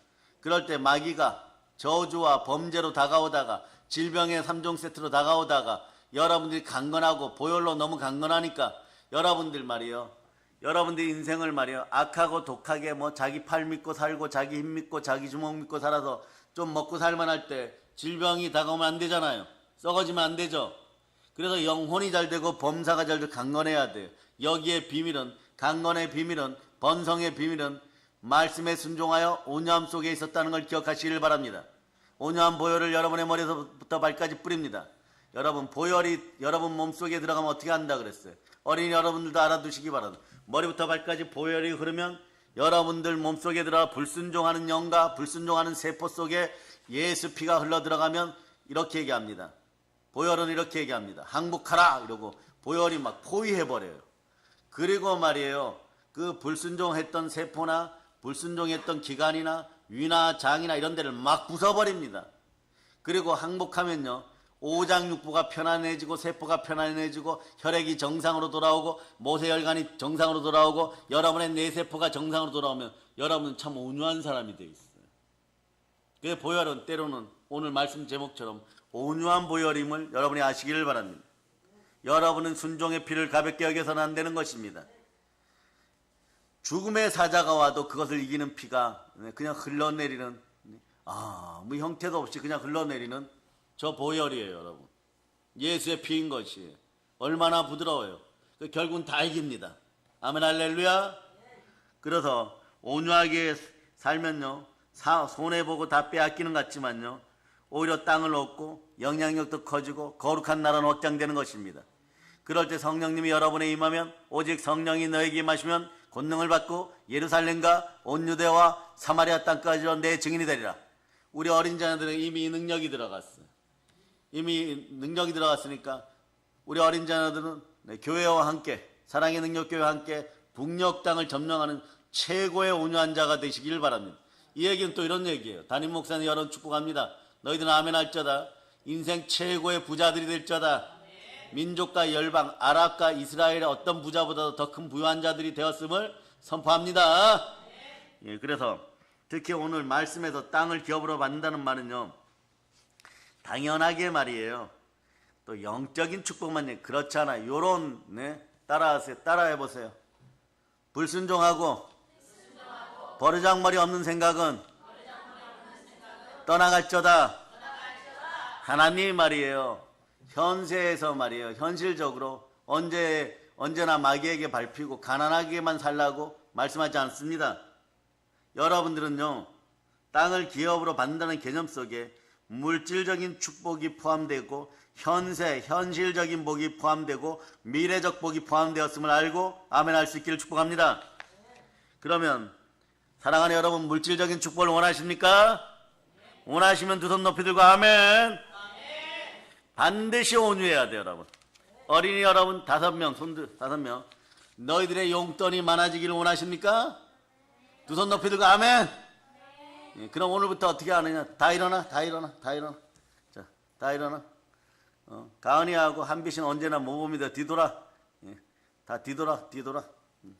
그럴 때 마귀가 저주와 범죄로 다가오다가 질병의 3종 세트로 다가오다가 여러분들이 강건하고 보혈로 너무 강건하니까 여러분들 말이요. 여러분들 인생을 말이요. 악하고 독하게 뭐 자기 팔 믿고 살고 자기 힘 믿고 자기 주먹 믿고 살아서 좀 먹고 살만할 때 질병이 다가오면 안 되잖아요. 썩어지면 안 되죠. 그래서 영혼이 잘 되고 범사가 잘 되고 강건해야 돼요. 여기에 비밀은 강건의 비밀은 번성의 비밀은 말씀에 순종하여 온유함 속에 있었다는 걸 기억하시길 바랍니다. 온유한 보혈을 여러분의 머리에서부터 발까지 뿌립니다. 여러분 보혈이 여러분 몸속에 들어가면 어떻게 한다 그랬어요. 어린이 여러분들도 알아두시기 바랍니다. 머리부터 발까지 보혈이 흐르면 여러분들 몸속에 들어 불순종하는 영과 불순종하는 세포 속에 예수 피가 흘러 들어가면 이렇게 얘기합니다. 보혈은 이렇게 얘기합니다. 항복하라 이러고 보혈이 막 포위해버려요. 그리고 말이에요. 그 불순종했던 세포나 불순종했던 기관이나 위나 장이나 이런 데를 막 부숴버립니다. 그리고 항복하면요. 오장육부가 편안해지고 세포가 편안해지고 혈액이 정상으로 돌아오고 모세혈관이 정상으로 돌아오고 여러분의 뇌세포가 정상으로 돌아오면 여러분은 참 온유한 사람이 되어 있어요. 그 보혈은 때로는 오늘 말씀 제목처럼 온유한 보혈임을 여러분이 아시기를 바랍니다. 여러분은 순종의 피를 가볍게 여겨서는 안 되는 것입니다. 죽음의 사자가 와도 그것을 이기는 피가 그냥 흘러내리는 아무 형태도 없이 그냥 흘러내리는 저 보혈이에요, 여러분. 예수의 피인 것이에요. 얼마나 부드러워요. 결국은 다 이깁니다. 아멘 할렐루야. 그래서 온유하게 살면요. 손해보고 다 빼앗기는 것 같지만요. 오히려 땅을 얻고 영향력도 커지고 거룩한 나라는 확장되는 것입니다. 그럴 때 성령님이 여러분에 임하면 오직 성령이 너에게 임하시면 권능을 받고 예루살렘과 온 유대와 사마리아 땅까지로 내 증인이 되리라. 우리 어린 자녀들은 이미 능력이 들어갔어요. 이미 능력이 들어갔으니까 우리 어린 자녀들은 교회와 함께 사랑의 능력교회와 함께 북녘 땅을 점령하는 최고의 온유한 자가 되시길 바랍니다. 이 얘기는 또 이런 얘기예요. 담임 목사님 여러분 축복합니다. 너희들은 아멘 할저다. 인생 최고의 부자들이 될 저다. 민족과 열방, 아랍과 이스라엘의 어떤 부자보다도 더 큰 부유한 자들이 되었음을 선포합니다. 예, 그래서 특히 오늘 말씀에서 땅을 기업으로 받는다는 말은요. 당연하게 말이에요. 또 영적인 축복만 그렇지 않아요. 요런 따라하세요. 따라해보세요. 불순종하고 버르장머리 없는 생각은 떠나갈저다. 하나님 말이에요. 현세에서 말이에요. 현실적으로 언제나 마귀에게 밟히고 가난하게만 살라고 말씀하지 않습니다. 여러분들은요. 땅을 기업으로 받는다는 개념 속에 물질적인 축복이 포함되고 현실적인 복이 포함되고 미래적 복이 포함되었음을 알고 아멘 할 수 있기를 축복합니다. 그러면 사랑하는 여러분 물질적인 축복을 원하십니까? 원하시면 두 손 높이 들고 아멘. 반드시 온유해야 돼요, 여러분. 어린이 여러분 5명, 손들 5명. 너희들의 용돈이 많아지기를 원하십니까? 두 손 높이 들고 아멘. 예, 그럼 오늘부터 어떻게 하느냐? 다 일어나. 자, 다 일어나. 가은이하고 한빛이는 언제나 모범이다. 뒤돌아. 예, 다 뒤돌아.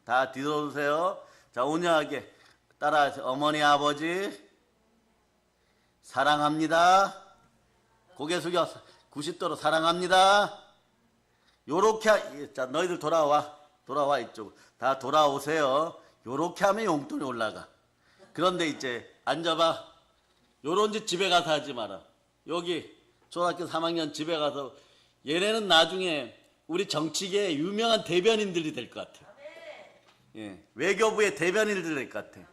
다 뒤돌아주세요. 자, 온유하게 따라하세요. 어머니, 아버지, 사랑합니다. 고개 숙여 90도로 사랑합니다. 요렇게, 자, 너희들 돌아와, 이쪽. 다 돌아오세요. 요렇게 하면 용돈이 올라가. 그런데 이제 앉아봐. 요런 짓 집에 가서 하지 마라. 여기 초등학교 3학년 집에 가서 얘네는 나중에 우리 정치계의 유명한 대변인들이 될 것 같아. 예, 외교부의 대변인들이 될 것 같아.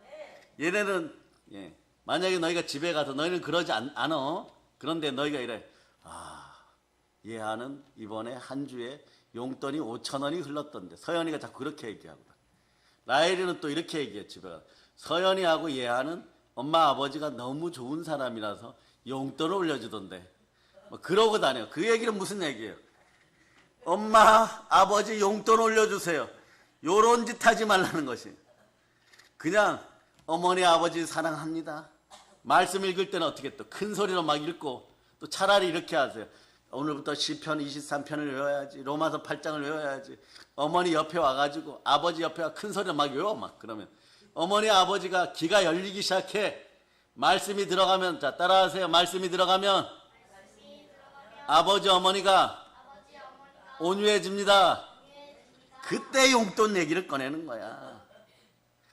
얘네는 예, 만약에 너희가 집에 가서 너희는 그러지 않아. 그런데 너희가 이래. 얘하는 이번에 한 주에 용돈이 5,000원이 흘렀던데. 서연이가 자꾸 그렇게 얘기하거든. 라헬이는 또 이렇게 얘기해. 집에 가서. 서연이하고 얘하는 엄마 아버지가 너무 좋은 사람이라서 용돈을 올려주던데. 뭐 그러고 다녀. 그 얘기는 무슨 얘기예요? 엄마 아버지 용돈 올려주세요. 요런 짓 하지 말라는 것이. 그냥 어머니 아버지 사랑합니다. 말씀 읽을 때는 어떻게 또 큰 소리로 막 읽고 또 차라리 이렇게 하세요. 오늘부터 시편 23편을 외워야지. 로마서 8장을 외워야지. 어머니 옆에 와가지고 아버지 옆에 와 큰 소리로 막 외워. 막 그러면 어머니 아버지가 귀가 열리기 시작해. 말씀이 들어가면, 자 따라하세요. 말씀이 들어가면 아버지 어머니가 온유해집니다. 그때 용돈 얘기를 꺼내는 거야.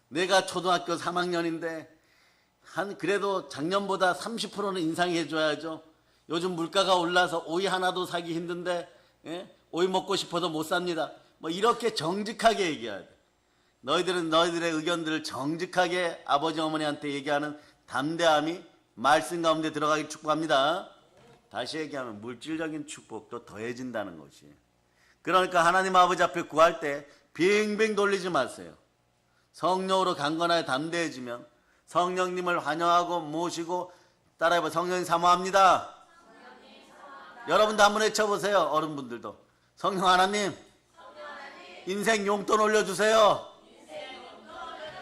내가 초등학교 3학년인데 그래도 작년보다 30%는 인상해 줘야죠. 요즘 물가가 올라서 오이 하나도 사기 힘든데 오이 먹고 싶어도 못 삽니다. 뭐 이렇게 정직하게 얘기해야 돼. 너희들은 너희들의 의견들을 정직하게 아버지 어머니한테 얘기하는 담대함이 말씀 가운데 들어가기 축복합니다. 다시 얘기하면 물질적인 축복도 더해진다는 것이에요. 그러니까 하나님 아버지 앞에 구할 때 빙빙 돌리지 마세요. 성령으로 강건하여 담대해지면 성령님을 환영하고 모시고 따라해봐. 성령님 사모합니다. 여러분도 한번 외쳐보세요. 어른분들도. 성령 하나님, 인생 용돈 올려주세요.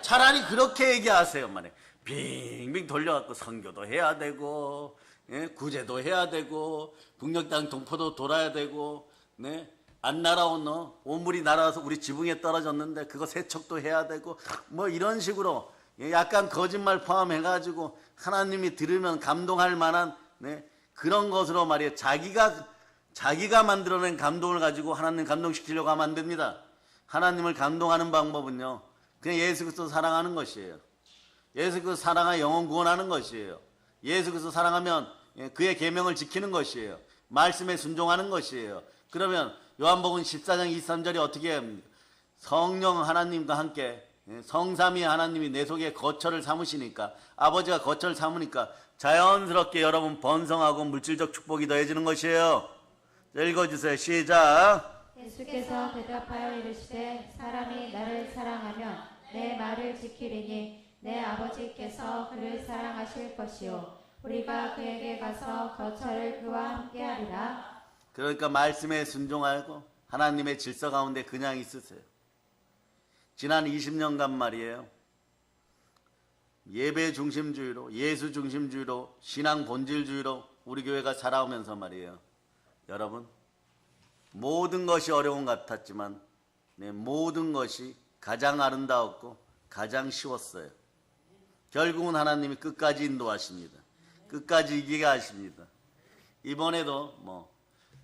차라리 그렇게 얘기하세요. 만약 빙빙 돌려갖고 선교도 해야 되고, 예? 구제도 해야 되고, 북녘 땅 동포도 돌아야 되고, 네? 안 날아온 오물이 날아와서 우리 지붕에 떨어졌는데 그거 세척도 해야 되고, 뭐 이런 식으로 약간 거짓말 포함해가지고 하나님이 들으면 감동할 만한, 네? 그런 것으로 말이에요. 자기가 만들어낸 감동을 가지고 하나님 감동시키려고 하면 안 됩니다. 하나님을 감동하는 방법은요, 그냥 예수 그리스도 사랑하는 것이에요. 예수 그리스도 사랑하여 영혼 구원하는 것이에요. 예수 그리스도 사랑하면 그의 계명을 지키는 것이에요. 말씀에 순종하는 것이에요. 그러면 요한복음 14장 23절이 어떻게 합니까? 성령 하나님과 함께 성삼위 하나님이 내 속에 거처를 삼으시니까, 아버지가 거처를 삼으니까 자연스럽게 여러분 번성하고 물질적 축복이 더해지는 것이에요. 읽어주세요. 시작. 예수께서 대답하여 이르시되 사람이 나를 사랑하면 내 말을 지키리니 내 아버지께서 그를 사랑하실 것이요 우리가 그에게 가서 거처를 그와 함께하리라. 그러니까 말씀에 순종하고 하나님의 질서 가운데 그냥 있으세요. 지난 20년간 말이에요. 예배 중심주의로, 예수 중심주의로, 신앙 본질주의로 우리 교회가 살아오면서 말이에요. 여러분, 모든 것이 어려운 것 같았지만 모든 것이 가장 아름다웠고 가장 쉬웠어요. 결국은 하나님이 끝까지 인도하십니다. 끝까지 이기게 하십니다. 이번에도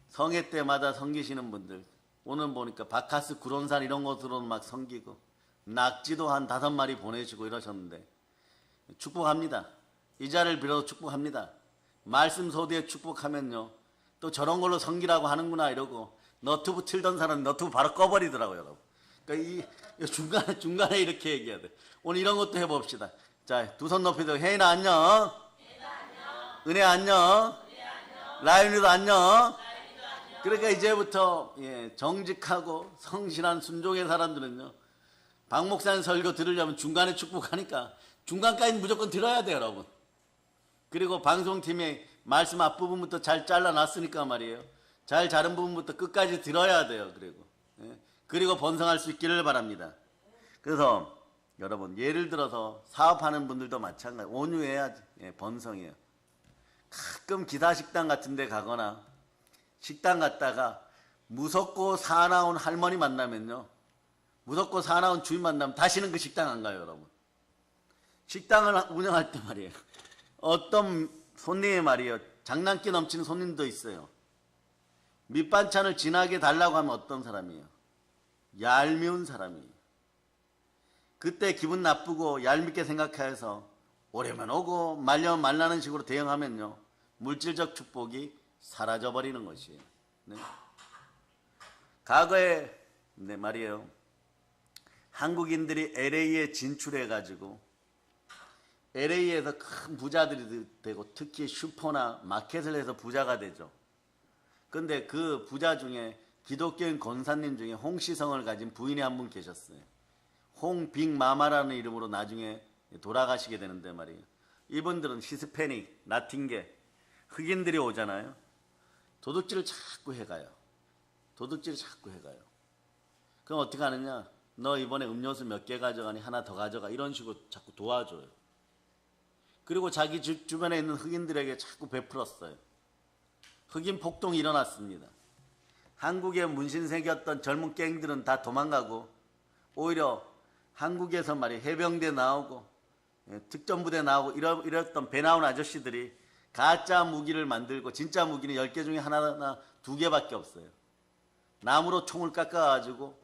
성회 때마다 섬기시는 분들, 오늘 보니까 바카스 구론산 이런 곳으로는 막 섬기고 낙지도 한 5마리 보내주고 이러셨는데 축복합니다. 이 자리를 빌어서 축복합니다. 말씀 소리에 축복하면요, 또 저런 걸로 섬기라고 하는구나 이러고 너튜브 틀던 사람은 너튜브 바로 꺼버리더라고요, 여러분. 그러니까 이 중간에 이렇게 얘기해야 돼. 오늘 이런 것도 해봅시다. 자, 두 손 높이 들고 혜인아 안녕. 은혜 안녕. 라윤이도 안녕. 그러니까 이제부터 정직하고 성실한 순종의 사람들은요, 박 목사님 설교 들으려면 중간에 축복하니까 중간까지는 무조건 들어야 돼요, 여러분. 그리고 방송팀에 말씀 앞부분부터 잘 잘라놨으니까 말이에요. 잘 자른 부분부터 끝까지 들어야 돼요. 그리고 번성할 수 있기를 바랍니다. 그래서 여러분, 예를 들어서 사업하는 분들도 마찬가지. 온유해야지. 번성해요. 가끔 기사식당 같은 데 가거나 식당 갔다가 무섭고 사나운 할머니 만나면요, 무섭고 사나운 주인 만나면 다시는 그 식당 안 가요, 여러분. 식당을 운영할 때 말이에요, 어떤 손님이 말이에요, 장난기 넘치는 손님도 있어요. 밑반찬을 진하게 달라고 하면 어떤 사람이에요? 얄미운 사람이에요. 그때 기분 나쁘고 얄밉게 생각해서 오려면 오고 말려면 말라는 식으로 대응하면요, 물질적 축복이 사라져버리는 것이에요. 네. 과거에 말이에요, 한국인들이 LA에 진출해가지고 LA에서 큰 부자들이 되고 특히 슈퍼나 마켓을 해서 부자가 되죠. 근데 그 부자 중에 기독교인 권사님 중에 홍시성을 가진 부인이 한 분 계셨어요. 홍빅마마라는 이름으로 나중에 돌아가시게 되는데 말이에요. 이분들은 히스패닉, 라틴계, 흑인들이 오잖아요. 도둑질을 자꾸 해가요. 도둑질을 자꾸 해가요. 그럼 어떻게 하느냐? 너 이번에 음료수 몇 개 가져가니 하나 더 가져가. 이런 식으로 자꾸 도와줘요. 그리고 자기 주변에 있는 흑인들에게 자꾸 베풀었어요. 흑인 폭동이 일어났습니다. 한국에 문신 새겼던 젊은 갱들은 다 도망가고 오히려 한국에서 말이에요, 해병대 나오고 특전부대 나오고 이랬던 배 나온 아저씨들이 가짜 무기를 만들고 진짜 무기는 10개 중에 하나나 2개밖에 없어요. 나무로 총을 깎아가지고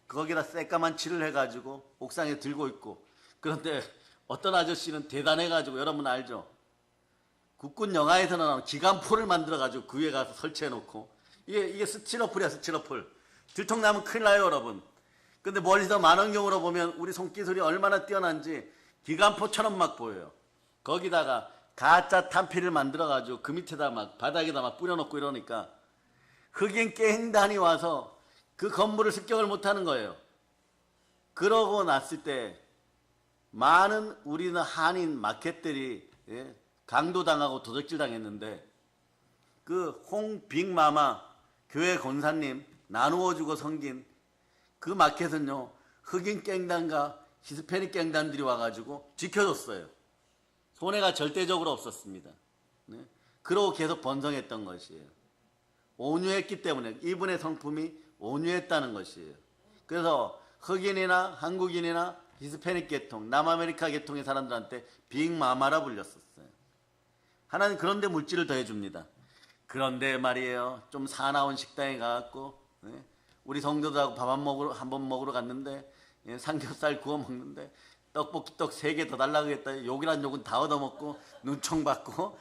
거기다 새까만 칠을 해가지고 옥상에 들고 있고, 그런데 어떤 아저씨는 대단해가지고 여러분 알죠? 국군 영화에서 나오는 기관포를 만들어가지고 그 위에 가서 설치해놓고, 이게 스티로폴이야, 스티로폴. 들통나면 큰일 나요, 여러분. 근데 멀리서 만원경으로 보면 우리 손기술이 얼마나 뛰어난지 기관포처럼 막 보여요. 거기다가 가짜 탄피를 만들어가지고 그 밑에다 막 바닥에다 막 뿌려놓고 이러니까 흑인 갱단이 와서 그 건물을 습격을 못하는 거예요. 그러고 났을 때 많은 우리는 한인 마켓들이 강도당하고 도적질 당했는데 그 홍빅마마 교회 권사님 나누어주고 섬긴 그 마켓은요 흑인 갱단과 히스패닉 갱단들이 와가지고 지켜줬어요. 손해가 절대적으로 없었습니다. 그러고 계속 번성했던 것이에요. 온유했기 때문에 이분의 성품이 온유했다는 것이에요. 그래서 흑인이나 한국인이나 히스패닉 계통, 남아메리카 계통의 사람들한테 빅마마라 불렸었어요. 하나님 그런데 물질을 더해줍니다. 그런데 말이에요. 좀 사나운 식당에 가갖고 우리 성도들하고 밥 한번 먹으러 갔는데 삼겹살 구워 먹는데 떡볶이 떡 3개 더 달라고 했다. 욕이란 욕은 다 얻어먹고 눈총 받고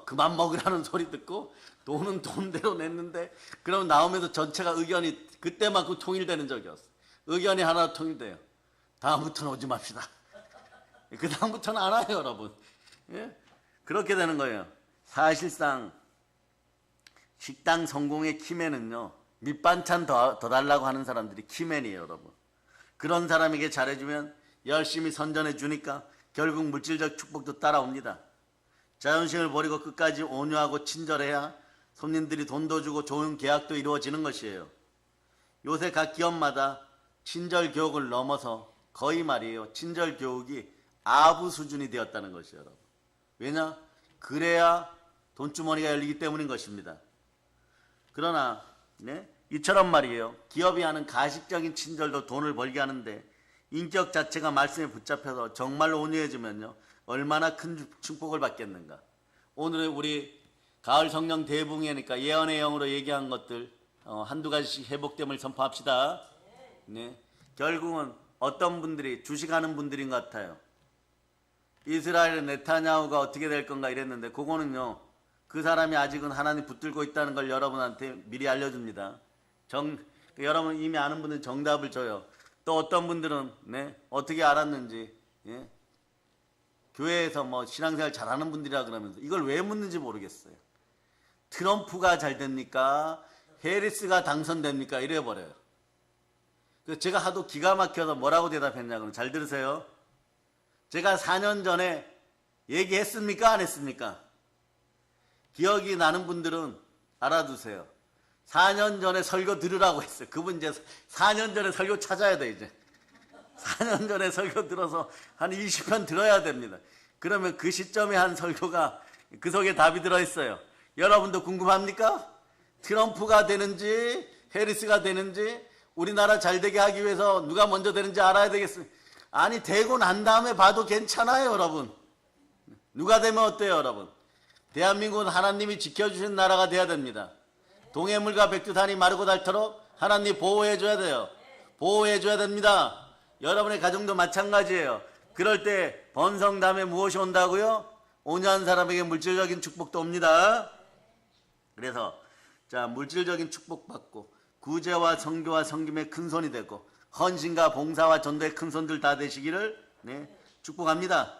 그만 먹으라는 소리 듣고 돈은 돈대로 냈는데 그럼 나오면서 전체가 의견이 그때만큼 통일되는 적이 없어. 의견이 하나 통일돼요. 다음부터는 오지 맙시다. 그 다음부터는 안 와요, 여러분. 예? 그렇게 되는 거예요. 사실상 식당 성공의 키맨은요, 밑반찬 더 달라고 하는 사람들이 키맨이에요, 여러분. 그런 사람에게 잘해주면 열심히 선전해 주니까 결국 물질적 축복도 따라옵니다. 자존심을 버리고 끝까지 온유하고 친절해야 손님들이 돈도 주고 좋은 계약도 이루어지는 것이에요. 요새 각 기업마다 친절 교육을 넘어서 거의 말이에요. 친절 교육이 아부 수준이 되었다는 것이에요, 여러분. 왜냐? 그래야 돈주머니가 열리기 때문인 것입니다. 그러나 이처럼 말이에요. 기업이 하는 가식적인 친절도 돈을 벌게 하는데 인격 자체가 말씀에 붙잡혀서 정말로 온유해지면요. 얼마나 큰 축복을 받겠는가. 오늘은 우리 가을 성령 대붕이니까 예언의 영으로 얘기한 것들 한두 가지씩 회복됨을 선포합시다. 네. 결국은 어떤 분들이 주식하는 분들인 것 같아요. 이스라엘의 네타냐후가 어떻게 될 건가 이랬는데 그거는요. 그 사람이 아직은 하나님 붙들고 있다는 걸 여러분한테 미리 알려줍니다. 여러분 이미 아는 분들은 정답을 줘요. 또 어떤 분들은 어떻게 알았는지 교회에서 뭐 신앙생활 잘하는 분들이라 그러면서 이걸 왜 묻는지 모르겠어요. 트럼프가 잘 됩니까? 해리스가 당선됩니까? 이래버려요. 그래서 제가 하도 기가 막혀서 뭐라고 대답했냐고는 잘 들으세요. 제가 4년 전에 얘기했습니까? 안 했습니까? 기억이 나는 분들은 알아두세요. 4년 전에 설교 들으라고 했어요. 그분 이제 4년 전에 설교 찾아야 돼, 이제. 4년 전에 설교 들어서 한 20편 들어야 됩니다. 그러면 그 시점에 한 설교가 그 속에 답이 들어있어요. 여러분도 궁금합니까? 트럼프가 되는지, 해리스가 되는지, 우리나라 잘 되게 하기 위해서 누가 먼저 되는지 알아야 되겠습니다. 아니, 되고 난 다음에 봐도 괜찮아요, 여러분. 누가 되면 어때요, 여러분? 대한민국은 하나님이 지켜주신 나라가 돼야 됩니다. 동해물과 백두산이 마르고 닳도록 하나님 보호해줘야 돼요. 보호해줘야 됩니다. 여러분의 가정도 마찬가지예요. 그럴 때 번성 다음에 무엇이 온다고요? 온유한 사람에게 물질적인 축복도 옵니다. 그래서 자 물질적인 축복받고 구제와 성교와 성김의 큰손이 되고 헌신과 봉사와 전도의 큰손들 다 되시기를 축복합니다.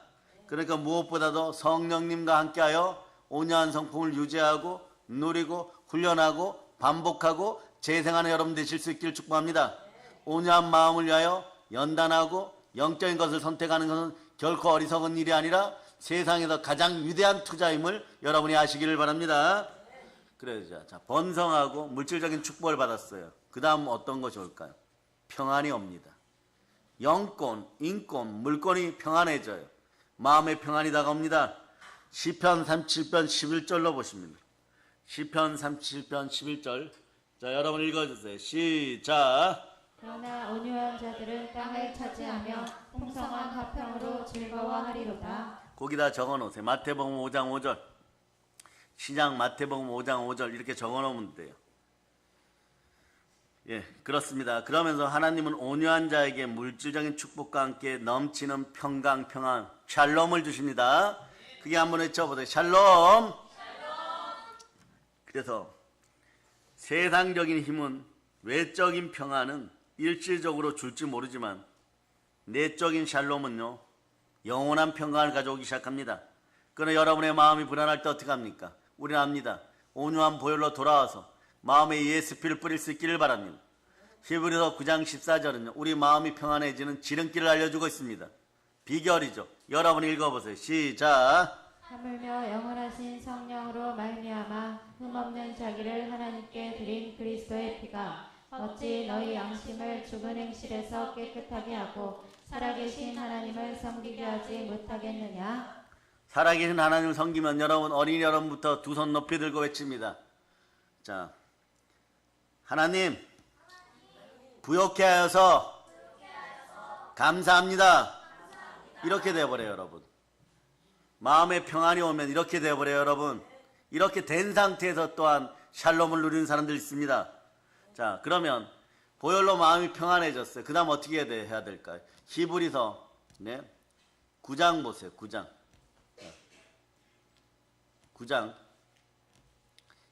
그러니까 무엇보다도 성령님과 함께하여 온유한 성품을 유지하고 누리고 훈련하고 반복하고 재생하는 여러분 되실 수 있기를 축복합니다. 온유한 마음을 위하여 연단하고 영적인 것을 선택하는 것은 결코 어리석은 일이 아니라 세상에서 가장 위대한 투자임을 여러분이 아시기를 바랍니다. 그래서 자 번성하고 물질적인 축복을 받았어요. 그 다음 어떤 것이 올까요? 평안이 옵니다. 영권, 인권, 물권이 평안해져요. 마음의 평안이 다가옵니다. 시편 37편 11절로 보십니다. 시편 37편 11절. 자, 여러분 읽어주세요. 시작. 그러나 온유한 자들은 땅을 차지하며 풍성한 화평으로 즐거워하리로다. 거기다 적어놓으세요. 마태복음 5장 5절. 시작 마태복음 5장 5절 이렇게 적어놓으면 돼요. 예, 그렇습니다. 그러면서 하나님은 온유한 자에게 물질적인 축복과 함께 넘치는 평강, 평안, 샬롬을 주십니다. 그게 한번 외쳐보세요. 샬롬. 그래서 세상적인 힘은 외적인 평안은 일시적으로 줄지 모르지만 내적인 샬롬은요 영원한 평강을 가져오기 시작합니다. 그러나 여러분의 마음이 불안할 때 어떻게 합니까? 우리는 압니다. 온유한 보혈로 돌아와서 마음에 ESP를 뿌릴 수 있기를 바랍니다. 히브리서 9장 14절은요. 우리 마음이 평안해지는 지름길을 알려주고 있습니다. 비결이죠. 여러분 읽어보세요. 시작. 하물며 영원하신 성령으로 말미암아 흠없는 자기를 하나님께 드린 그리스도의 피가 어찌 너희 양심을 죽은 행실에서 깨끗하게 하고 살아계신 하나님을 섬기게 하지 못하겠느냐? 살아계신 하나님을 섬기면 여러분 어린이 여러분부터 두 손 높이 들고 외칩니다. 자, 하나님 부욕케 하여서 감사합니다. 이렇게 되어버려요 여러분. 마음에 평안이 오면 이렇게 되어버려요 여러분. 이렇게 된 상태에서 또한 샬롬을 누리는 사람들 있습니다. 자, 그러면 보혈로 마음이 평안해졌어요. 그 다음 어떻게 해야 될까요? 히브리서 9장 보세요. 9장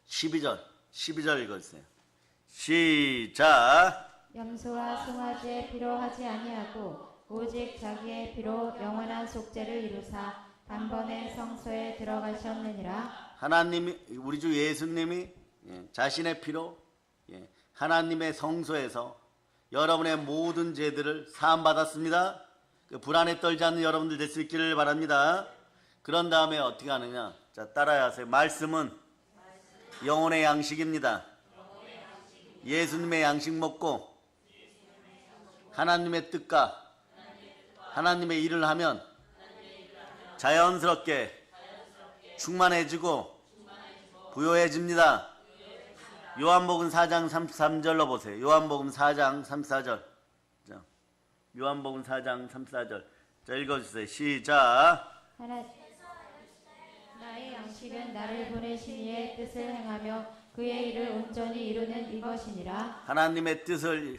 12절 읽어주세요. 시작. 염소와 송아지의 피로 하지 아니하고 오직 자기의 피로 영원한 속죄를 이루사 단번에 성소에 들어가셨느니라. 하나님이 우리 주 예수님이 자신의 피로 하나님의 성소에서 여러분의 모든 죄들을 사함받았습니다. 그 불안에 떨지 않는 여러분들 될 수 있기를 바랍니다. 그런 다음에 어떻게 하느냐? 자, 따라야 하세요. 말씀은 영혼의 양식입니다. 예수님의 양식 먹고 하나님의 뜻과 하나님의 일을 하면 자연스럽게 충만해지고 부요해집니다. 요한복음 4장 33절로 보세요. 요한복음 4장 34절. 자, 요한복음 4장 34절. 자, 읽어주세요. 시작. 나의 양식은 나를 보내신 이의 뜻을 행하며 그의 일을 온전히 이루는 이것이니라. 하나님의 뜻을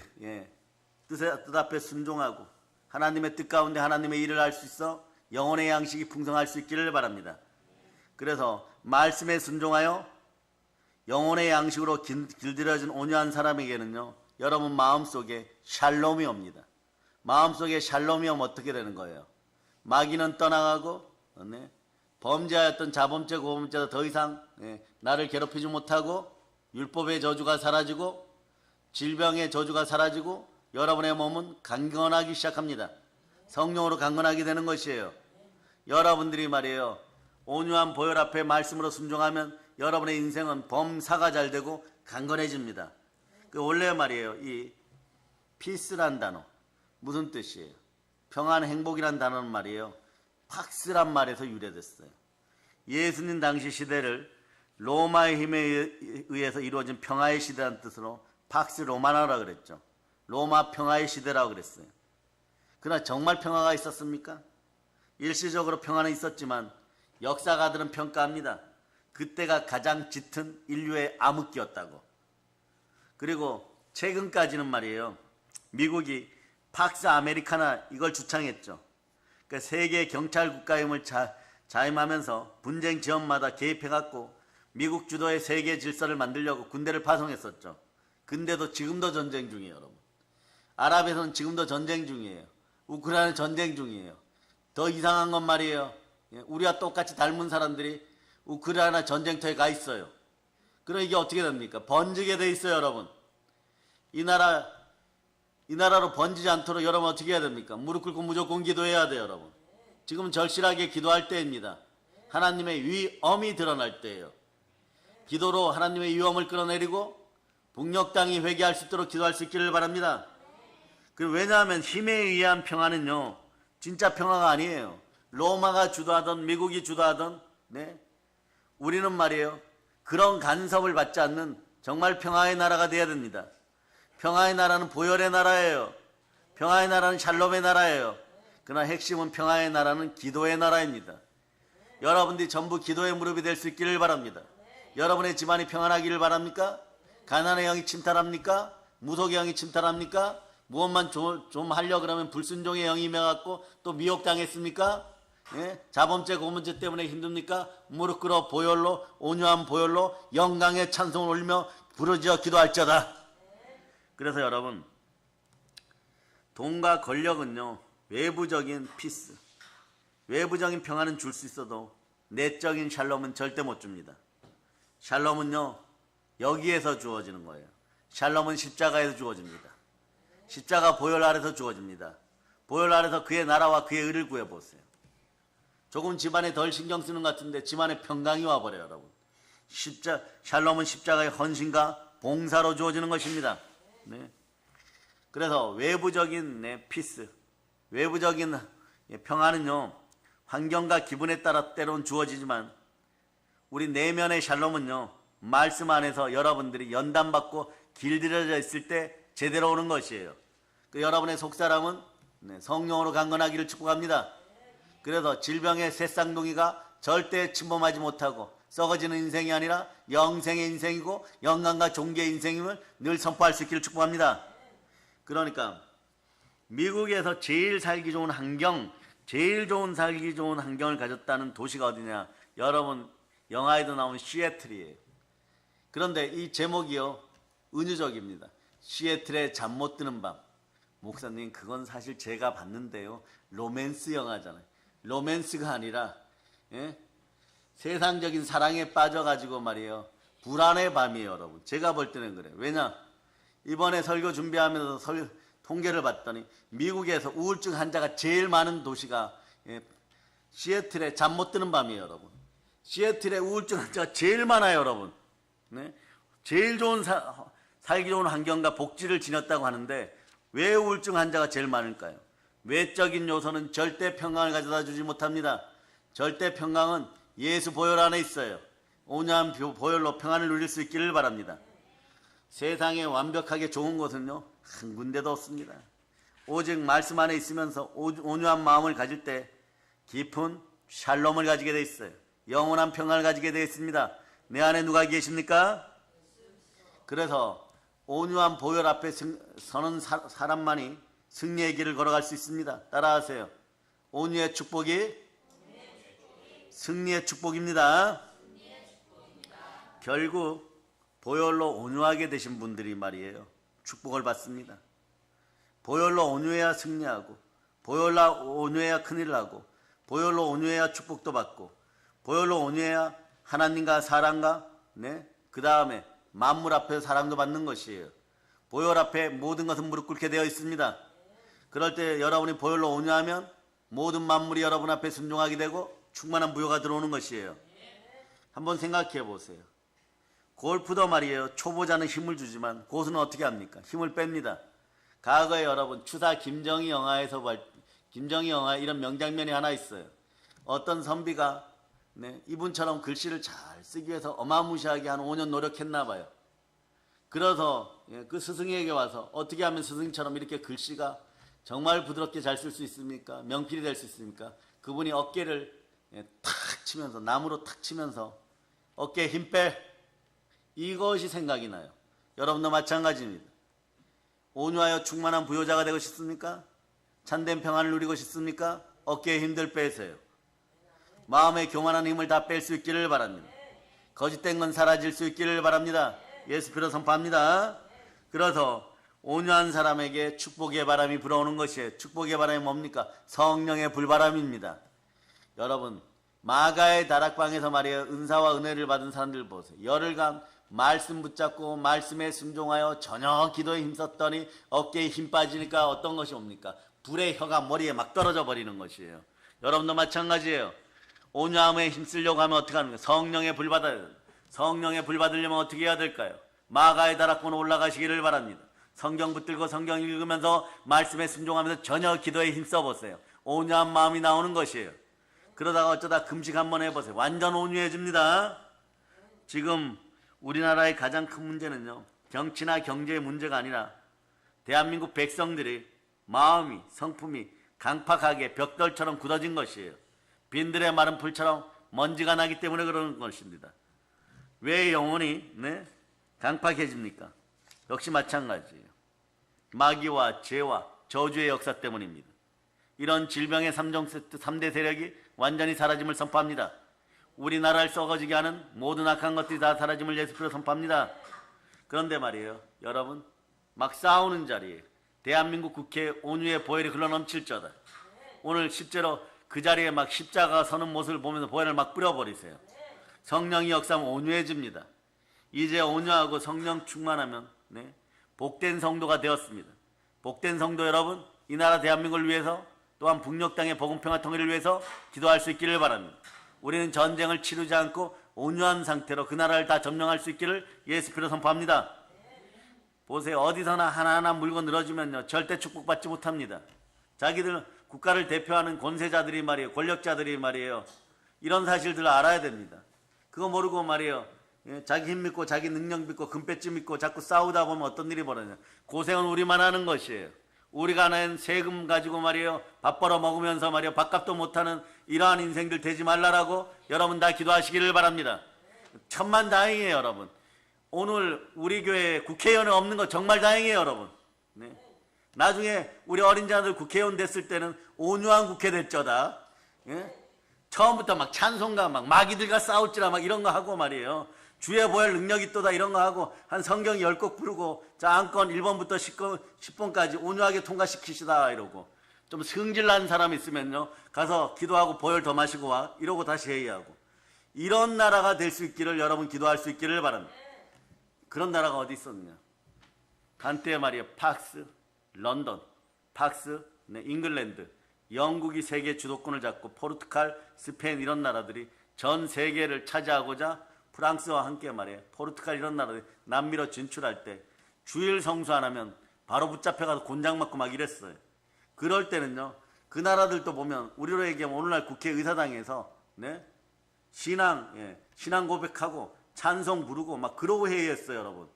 뜻 앞에 순종하고 하나님의 뜻 가운데 하나님의 일을 할 수 있어 영혼의 양식이 풍성할 수 있기를 바랍니다. 그래서 말씀에 순종하여 영혼의 양식으로 길들여진 온유한 사람에게는요, 여러분 마음속에 샬롬이 옵니다. 마음속에 샬롬이 오면 어떻게 되는 거예요? 마귀는 떠나가고 범죄하였던 자범죄 고범죄도 더 이상 나를 괴롭히지 못하고 율법의 저주가 사라지고 질병의 저주가 사라지고 여러분의 몸은 강건하기 시작합니다. 성령으로 강건하게 되는 것이에요. 여러분들이 말이에요, 온유한 보혈 앞에 말씀으로 순종하면 여러분의 인생은 범사가 잘 되고 강건해집니다. 그 원래 말이에요, 이 피스란 단어 무슨 뜻이에요? 평안, 행복이란 단어는 말이에요, 팍스란 말에서 유래됐어요. 예수님 당시 시대를 로마의 힘에 의해서 이루어진 평화의 시대라는 뜻으로 팍스 로마나라 그랬죠. 로마 평화의 시대라고 그랬어요. 그러나 정말 평화가 있었습니까? 일시적으로 평화는 있었지만 역사가들은 평가합니다. 그때가 가장 짙은 인류의 암흑기였다고. 그리고 최근까지는 말이에요, 미국이 팍스 아메리카나 이걸 주창했죠. 그러니까 세계 경찰 국가임을 자임하면서 분쟁 지역마다 개입해갖고 미국 주도의 세계 질서를 만들려고 군대를 파송했었죠. 근데도 지금도 전쟁 중이에요, 여러분. 아랍에서는 지금도 전쟁 중이에요. 우크라이나는 전쟁 중이에요. 더 이상한 건 말이에요, 우리와 똑같이 닮은 사람들이 우크라이나 전쟁터에 가 있어요. 그럼 이게 어떻게 됩니까? 번지게 돼 있어요, 여러분. 이 나라로 번지지 않도록 여러분 어떻게 해야 됩니까? 무릎 꿇고 무조건 기도해야 돼요, 여러분. 지금 절실하게 기도할 때입니다. 하나님의 위엄이 드러날 때예요. 기도로 하나님의 위엄을 끌어내리고 북녘 땅이 회개할 수 있도록 기도할 수 있기를 바랍니다. 왜냐하면 힘에 의한 평화는요, 진짜 평화가 아니에요. 로마가 주도하던 미국이 주도하던 우리는 말이에요, 그런 간섭을 받지 않는 정말 평화의 나라가 되어야 됩니다. 평화의 나라는 보혈의 나라예요. 평화의 나라는 샬롬의 나라예요. 그러나 핵심은 평화의 나라는 기도의 나라입니다. 여러분들이 전부 기도의 무릎이 될 수 있기를 바랍니다. 여러분의 집안이 평안하기를 바랍니까? 가난의 영이 침탈합니까? 무속의 영이 침탈합니까? 무엇만 좀 하려고 그러면 불순종의 영이 임해갖고 또 미혹당했습니까? 자범죄 고문죄 때문에 힘듭니까? 무릎 꿇어 보혈로, 온유한 보혈로 영광의 찬송을 올리며 부르짖어 기도할지어다. 그래서 여러분, 돈과 권력은요, 외부적인 피스, 외부적인 평화는 줄 수 있어도 내적인 샬롬은 절대 못 줍니다. 샬롬은요, 여기에서 주어지는 거예요. 샬롬은 십자가에서 주어집니다. 십자가 보혈 아래서 주어집니다. 보혈 아래서 그의 나라와 그의 의를 구해보세요. 조금 집안에 덜 신경 쓰는 것 같은데 집안에 평강이 와버려요, 여러분. 샬롬은 십자가의 헌신과 봉사로 주어지는 것입니다. 네. 그래서 외부적인 피스, 외부적인 평안은요, 환경과 기분에 따라 때론 주어지지만 우리 내면의 샬롬은요, 말씀 안에서 여러분들이 연단받고 길들여져 있을 때 제대로 오는 것이에요. 그 여러분의 속사람은 성령으로 강건하기를 축복합니다. 그래서 질병의 새쌍둥이가 절대 침범하지 못하고 썩어지는 인생이 아니라 영생의 인생이고 영광과 존귀의 인생임을 늘 선포할 수 있기를 축복합니다. 그러니까 미국에서 제일 살기 좋은 환경, 제일 좋은 살기 좋은 환경을 가졌다는 도시가 어디냐? 여러분 영화에도 나오는 시애틀이에요. 그런데 이 제목이요, 은유적입니다. 시애틀에 잠 못 드는 밤. 목사님, 그건 사실 제가 봤는데요, 로맨스 영화잖아요. 로맨스가 아니라 세상적인 사랑에 빠져가지고 말이에요, 불안의 밤이에요, 여러분. 제가 볼 때는 그래요. 왜냐? 이번에 설교 준비하면서 통계를 봤더니 미국에서 우울증 환자가 제일 많은 도시가 시애틀에 잠 못 드는 밤이에요, 여러분. 시애틀에 우울증 환자가 제일 많아요, 여러분. 네? 제일 좋은 살기 좋은 환경과 복지를 지녔다고 하는데 왜 우울증 환자가 제일 많을까요? 외적인 요소는 절대 평강을 가져다 주지 못합니다. 절대 평강은 예수 보혈 안에 있어요. 온유한 보혈로 평안을 누릴 수 있기를 바랍니다. 세상에 완벽하게 좋은 곳은요, 한 군데도 없습니다. 오직 말씀 안에 있으면서 온유한 마음을 가질 때 깊은 샬롬을 가지게 돼 있어요. 영원한 평안을 가지게 되어 있습니다. 내 안에 누가 계십니까? 그래서 온유한 보혈 앞에 서는 사람만이 승리의 길을 걸어갈 수 있습니다. 따라하세요. 온유의 축복이 승리의 축복입니다. 결국 보혈로 온유하게 되신 분들이 말이에요, 축복을 받습니다. 보혈로 온유해야 승리하고, 보혈로 온유해야 큰일을 하고, 보혈로 온유해야 축복도 받고, 보혈로 온유해야 하나님과 사랑과 그 다음에 만물 앞에서 사랑도 받는 것이에요. 보혈 앞에 모든 것은 무릎 꿇게 되어 있습니다. 그럴 때 여러분이 보혈로 온유하면 모든 만물이 여러분 앞에 순종하게 되고 충만한 부요가 들어오는 것이에요. 한번 생각해 보세요. 골프도 말이에요, 초보자는 힘을 주지만 고수는 어떻게 합니까? 힘을 뺍니다. 과거에 여러분 추사 김정희 영화에서 김정희 영화에 이런 명장면이 하나 있어요. 어떤 선비가 이분처럼 글씨를 잘 쓰기 위해서 어마무시하게 한 5년 노력했나 봐요. 그래서 그 스승에게 와서 어떻게 하면 스승처럼 이렇게 글씨가 정말 부드럽게 잘 쓸 수 있습니까? 명필이 될 수 있습니까? 그분이 어깨를 탁 치면서, 나무로 탁 치면서 어깨에 힘 빼, 이것이 생각이 나요. 여러분도 마찬가지입니다. 온유하여 충만한 부요자가 되고 싶습니까? 참된 평안을 누리고 싶습니까? 어깨에 힘들 빼세요. 마음의 교만한 힘을 다 뺄 수 있기를 바랍니다. 거짓된 건 사라질 수 있기를 바랍니다. 예수 피로 선포합니다. 그래서 온유한 사람에게 축복의 바람이 불어오는 것이에요. 축복의 바람이 뭡니까? 성령의 불바람입니다. 여러분, 마가의 다락방에서 말이에요, 은사와 은혜를 받은 사람들 보세요. 열흘간 말씀 붙잡고 말씀에 순종하여 저녁 기도에 힘썼더니 어깨에 힘 빠지니까 어떤 것이 옵니까? 불의 혀가 머리에 막 떨어져 버리는 것이에요. 여러분도 마찬가지예요. 온유함에 힘쓰려고 하면 어떻게 하는 거예요? 성령의 불 받아야 돼요. 성령의 불 받으려면 어떻게 해야 될까요? 마가의 다락방으로 올라가시기를 바랍니다. 성경 붙들고 성경 읽으면서 말씀에 순종하면서 저녁 기도에 힘써보세요. 온유한 마음이 나오는 것이에요. 그러다가 어쩌다 금식 한번 해보세요. 완전 온유해집니다. 지금 우리나라의 가장 큰 문제는요, 정치나 경제의 문제가 아니라 대한민국 백성들이 마음이, 성품이 강팍하게 벽돌처럼 굳어진 것이에요. 빈들의 마른 풀처럼 먼지가 나기 때문에 그러는 것입니다. 왜 영혼이 강팍해집니까? 역시 마찬가지예요. 마귀와 죄와 저주의 역사 때문입니다. 이런 질병의 3대 세력이 완전히 사라짐을 선포합니다. 우리나라를 썩어지게 하는 모든 악한 것들이 다 사라짐을 예수께로 선포합니다. 그런데 말이에요, 여러분, 막 싸우는 자리에 대한민국 국회에 온유의 보혈이 흘러넘칠 자다. 오늘 실제로 그 자리에 막 십자가가 서는 모습을 보면서 보혈을 막 뿌려버리세요. 성령이 역사하면 온유해집니다. 이제 온유하고 성령 충만하면 복된 성도가 되었습니다. 복된 성도 여러분, 이 나라 대한민국을 위해서 또한 북녘 땅의 복음평화 통일을 위해서 기도할 수 있기를 바랍니다. 우리는 전쟁을 치르지 않고 온유한 상태로 그 나라를 다 점령할 수 있기를 예수 피로 선포합니다. 보세요. 어디서나 하나하나 물고 늘어지면요 절대 축복받지 못합니다. 자기들 국가를 대표하는 권세자들이 말이에요, 권력자들이 말이에요, 이런 사실들을 알아야 됩니다. 그거 모르고 말이에요, 자기 힘 믿고 자기 능력 믿고 금배지 믿고 자꾸 싸우다 보면 어떤 일이 벌어져요. 고생은 우리만 하는 것이에요. 우리가 낸 세금 가지고 말이에요 밥 벌어 먹으면서 말이에요 밥값도 못하는 이러한 인생들 되지 말라라고 여러분 다 기도하시기를 바랍니다. 천만다행이에요 여러분. 오늘 우리 교회에 국회의원이 없는 거 정말 다행이에요 여러분. 네. 나중에 우리 어린 자들 국회의원 됐을 때는 온유한 국회 됐죠다. 예? 처음부터 막 찬송가 막 마귀들과 싸울지라 막 이런 거 하고 말이에요. 주의 보혈 능력이 있도다 이런 거 하고 한 성경 10곡 부르고 자 안건 1번부터 10번까지 온유하게 통과시키시다 이러고, 좀 승질난 사람 있으면요 가서 기도하고 보혈 더 마시고 와 이러고 다시 회의하고, 이런 나라가 될 수 있기를 여러분 기도할 수 있기를 바랍니다. 그런 나라가 어디 있었느냐. 한때 말이에요 팍스, 런던, 팍스, 네, 잉글랜드, 영국이 세계 주도권을 잡고 포르투갈, 스페인 이런 나라들이 전 세계를 차지하고자 프랑스와 함께 말이에요 포르투갈 이런 나라들이 남미로 진출할 때 주일 성수 안 하면 바로 붙잡혀가서 곤장 맞고 막 이랬어요. 그럴 때는요 그 나라들도 보면 우리로 얘기하면 오늘날 국회의사당에서 네? 신앙 고백하고 찬송 부르고 막 그러고 회의했어요 여러분.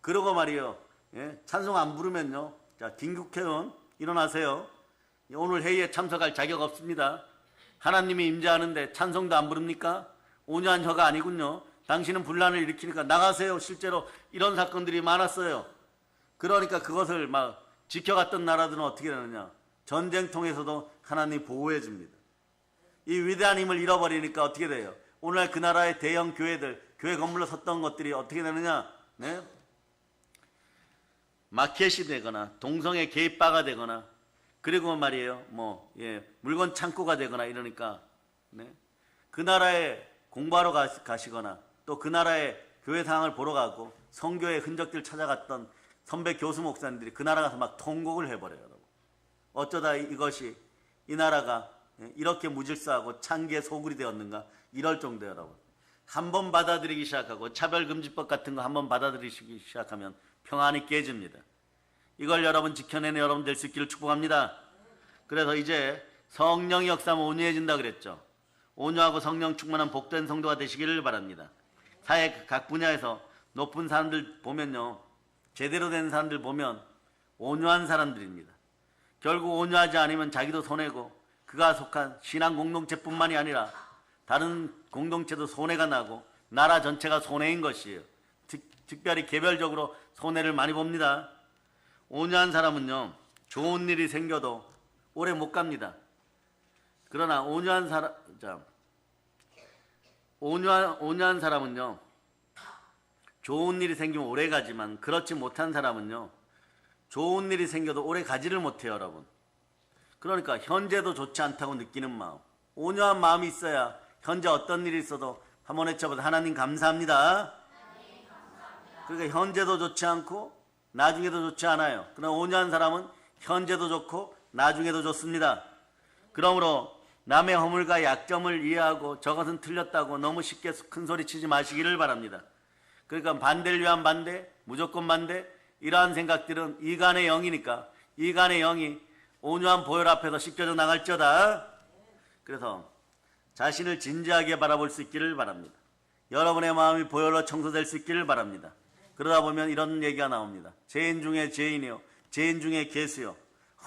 그러고 말이에요 찬송 안 부르면요 자 김국회의원 일어나세요. 오늘 회의에 참석할 자격 없습니다. 하나님이 임재하는데 찬송도 안 부릅니까? 온유한 혀가 아니군요. 당신은 분란을 일으키니까 나가세요. 실제로 이런 사건들이 많았어요. 그러니까 그것을 막 지켜갔던 나라들은 어떻게 되느냐. 전쟁통에서도 하나님이 보호해 줍니다. 이 위대한 힘을 잃어버리니까 어떻게 돼요? 오늘날 그 나라의 대형 교회들, 교회 건물로 섰던 것들이 어떻게 되느냐. 네? 마켓이 되거나 동성애 게이바가 되거나 그리고 말이에요 물건 창고가 되거나 이러니까 네? 그 나라에 공부하러 가시거나 또 그 나라의 교회 상황을 보러 가고 성교의 흔적들 찾아갔던 선배 교수 목사님들이 그 나라 가서 막 통곡을 해버려요 여러분. 어쩌다 이것이 이 나라가 이렇게 무질서하고 창기의 소굴이 되었는가 이럴 정도예요 여러분. 한번 받아들이기 시작하고 차별금지법 같은 거 한번 받아들이기 시작하면 평안이 깨집니다. 이걸 여러분 지켜내는 여러분 될 수 있기를 축복합니다. 그래서 이제 성령의 역사하면 온유해진다 그랬죠. 온유하고 성령 충만한 복된 성도가 되시기를 바랍니다. 사회 각 분야에서 높은 사람들 보면요 제대로 된 사람들 보면 온유한 사람들입니다. 결국 온유하지 않으면 자기도 손해고 그가 속한 신앙 공동체뿐만이 아니라 다른 공동체도 손해가 나고 나라 전체가 손해인 것이에요. 특별히 개별적으로 손해를 많이 봅니다. 온유한 사람은요 좋은 일이 생겨도 오래 못 갑니다. 그러나 온유한 사람은요 좋은 일이 생기면 오래 가지만 그렇지 못한 사람은요 좋은 일이 생겨도 오래 가지를 못해요 여러분. 그러니까 현재도 좋지 않다고 느끼는 마음, 온유한 마음이 있어야 현재 어떤 일이 있어도 한번 외쳐보자. 하나님 감사합니다. 그러니까 현재도 좋지 않고 나중에도 좋지 않아요. 그러나 온유한 사람은 현재도 좋고 나중에도 좋습니다. 그러므로 남의 허물과 약점을 이해하고 저것은 틀렸다고 너무 쉽게 큰 소리 치지 마시기를 바랍니다. 그러니까 반대를 위한 반대, 무조건 반대, 이러한 생각들은 이간의 영이니까 이간의 영이 온유한 보혈 앞에서 씻겨져 나갈지어다. 그래서 자신을 진지하게 바라볼 수 있기를 바랍니다. 여러분의 마음이 보혈로 청소될 수 있기를 바랍니다. 그러다 보면 이런 얘기가 나옵니다. 죄인 중에 죄인이요 죄인 중에 괴수요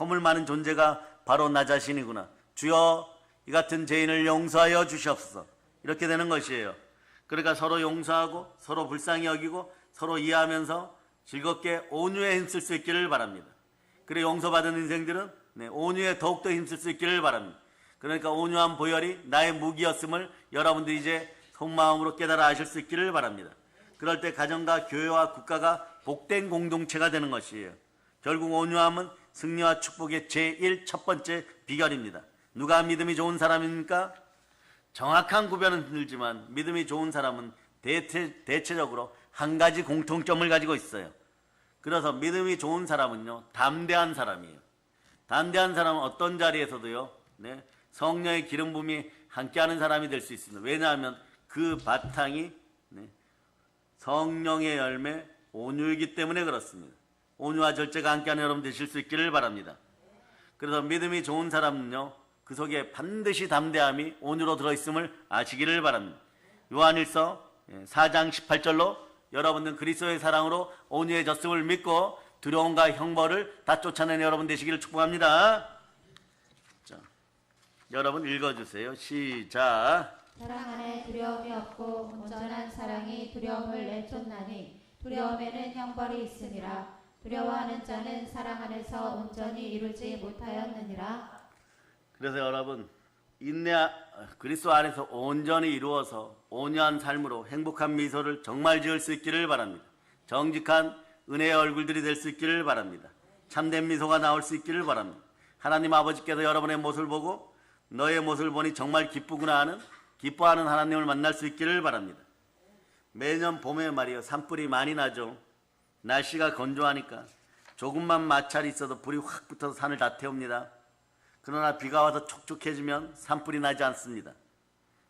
허물 많은 존재가 바로 나 자신이구나. 주여 이 같은 죄인을 용서하여 주시옵소서. 이렇게 되는 것이에요. 그러니까 서로 용서하고 서로 불쌍히 여기고 서로 이해하면서 즐겁게 온유에 힘쓸 수 있기를 바랍니다. 그래 용서받은 인생들은 온유에 더욱더 힘쓸 수 있기를 바랍니다. 그러니까 온유한 보혈이 나의 무기였음을 여러분들이 이제 속마음으로 깨달아 아실 수 있기를 바랍니다. 그럴 때 가정과 교회와 국가가 복된 공동체가 되는 것이에요. 결국 온유함은 승리와 축복의 제1 첫 번째 비결입니다. 누가 믿음이 좋은 사람입니까? 정확한 구별은 힘들지만 믿음이 좋은 사람은 대체적으로 한 가지 공통점을 가지고 있어요. 그래서 믿음이 좋은 사람은요, 담대한 사람이에요. 담대한 사람은 어떤 자리에서도요, 네, 성령의 기름 부음이 함께하는 사람이 될 수 있습니다. 왜냐하면 그 바탕이 네, 성령의 열매 온유이기 때문에 그렇습니다. 온유와 절제가 함께하는 여러분 되실 수 있기를 바랍니다. 그래서 믿음이 좋은 사람은요, 그 속에 반드시 담대함이 온유로 들어있음을 아시기를 바랍니다. 요한일서 4장 18절로 여러분은 그리스도의 사랑으로 온유해졌음을 믿고 두려움과 형벌을 다 쫓아내는 여러분 되시기를 축복합니다. 자, 여러분 읽어주세요. 시작. 사랑 안에 두려움이 없고 온전한 사랑이 두려움을 내쫓나니 두려움에는 형벌이 있음이라. 두려워하는 자는 사랑 안에서 온전히 이루지 못하였느니라. 그래서 여러분 그리스도 안에서 온전히 이루어서 온유한 삶으로 행복한 미소를 정말 지을 수 있기를 바랍니다. 정직한 은혜의 얼굴들이 될 수 있기를 바랍니다. 참된 미소가 나올 수 있기를 바랍니다. 하나님 아버지께서 여러분의 모습을 보고 너의 모습을 보니 정말 기쁘구나 하는 기뻐하는 하나님을 만날 수 있기를 바랍니다. 매년 봄에 말이요, 산불이 많이 나죠. 날씨가 건조하니까 조금만 마찰이 있어도 불이 확 붙어서 산을 다 태웁니다. 그러나 비가 와서 촉촉해지면 산불이 나지 않습니다.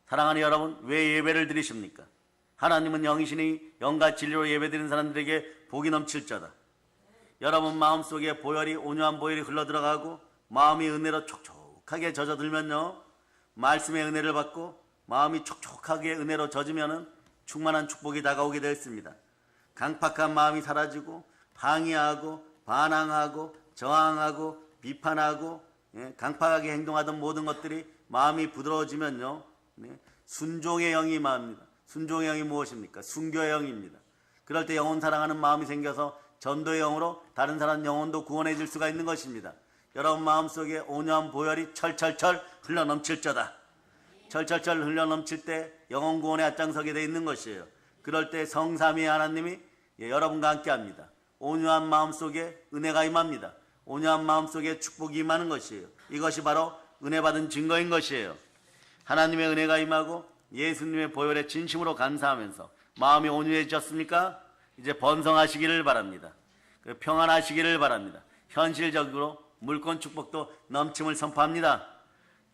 사랑하는 여러분, 왜 예배를 드리십니까? 하나님은 영이시니 영과 진리로 예배드리는 사람들에게 복이 넘칠 자다. 여러분 마음속에 보혈이, 온유한 보혈이 흘러들어가고 마음이 은혜로 촉촉하게 젖어들면요, 말씀의 은혜를 받고 마음이 촉촉하게 은혜로 젖으면 충만한 축복이 다가오게 되었습니다. 강팍한 마음이 사라지고 항의하고 반항하고 저항하고 비판하고 강팍하게 행동하던 모든 것들이 마음이 부드러워지면요, 순종의 영이 임합니다. 순종의 영이 무엇입니까? 순교의 영입니다. 그럴 때 영혼 사랑하는 마음이 생겨서 전도의 영으로 다른 사람 영혼도 구원해 줄 수가 있는 것입니다. 여러분 마음속에 온유한 보혈이 철철철 흘러넘칠 자다. 철철철 흘러넘칠 때 영혼 구원에 앞장서게 되어 있는 것이에요. 그럴 때 성삼위의 하나님이 여러분과 함께합니다. 온유한 마음속에 은혜가 임합니다. 온유한 마음속에 축복이 임하는 것이에요. 이것이 바로 은혜 받은 증거인 것이에요. 하나님의 은혜가 임하고 예수님의 보혈에 진심으로 감사하면서 마음이 온유해졌습니까? 이제 번성하시기를 바랍니다. 평안하시기를 바랍니다. 현실적으로 물권 축복도 넘침을 선포합니다.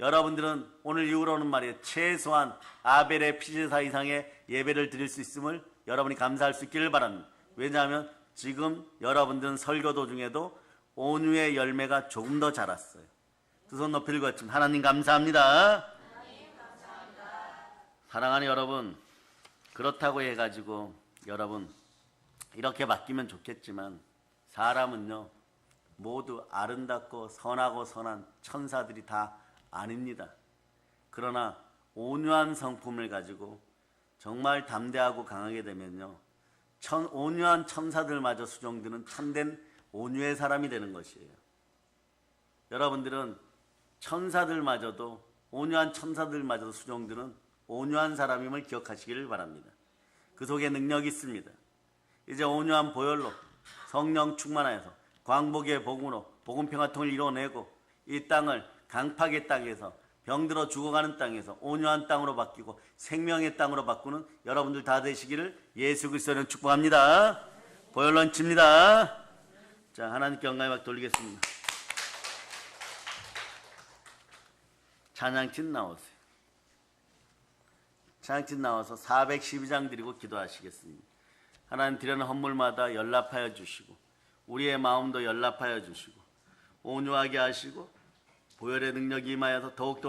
여러분들은 오늘 이후로는 말이에요, 최소한 아벨의 피제사 이상의 예배를 드릴 수 있음을 여러분이 감사할 수 있기를 바랍니다. 왜냐하면 지금 여러분들은 설교 도중에도 온유의 열매가 조금 더 자랐어요. 두 손 높이 들고 외치면 하나님 감사합니다. 사랑하는 여러분, 그렇다고 해가지고 여러분 이렇게 바뀌면 좋겠지만 사람은요, 모두 아름답고 선하고 선한 천사들이 다 아닙니다. 그러나 온유한 성품을 가지고 정말 담대하고 강하게 되면요, 온유한 천사들마저 수종드는 참된 온유의 사람이 되는 것이에요. 여러분들은 천사들마저도, 온유한 천사들마저도 수종드는 온유한 사람임을 기억하시기를 바랍니다. 그 속에 능력이 있습니다. 이제 온유한 보혈로 성령 충만하여서 광복의 복음으로 복음평화통을 이뤄내고 이 땅을 강팍의 땅에서 병들어 죽어가는 땅에서 온유한 땅으로 바뀌고 생명의 땅으로 바꾸는 여러분들 다 되시기를 예수 그리스도는 축복합니다. 보혈 런치입니다. 자, 하나님께 영광의 박 돌리겠습니다. 찬양팀 나오세요. 찬양팀 나와서 412장 드리고 기도하시겠습니다. 하나님 드리는 헌물마다 연락하여 주시고 우리의 마음도 연락하여 주시고 온유하게 하시고 보혈의 능력이 임하여서 더욱더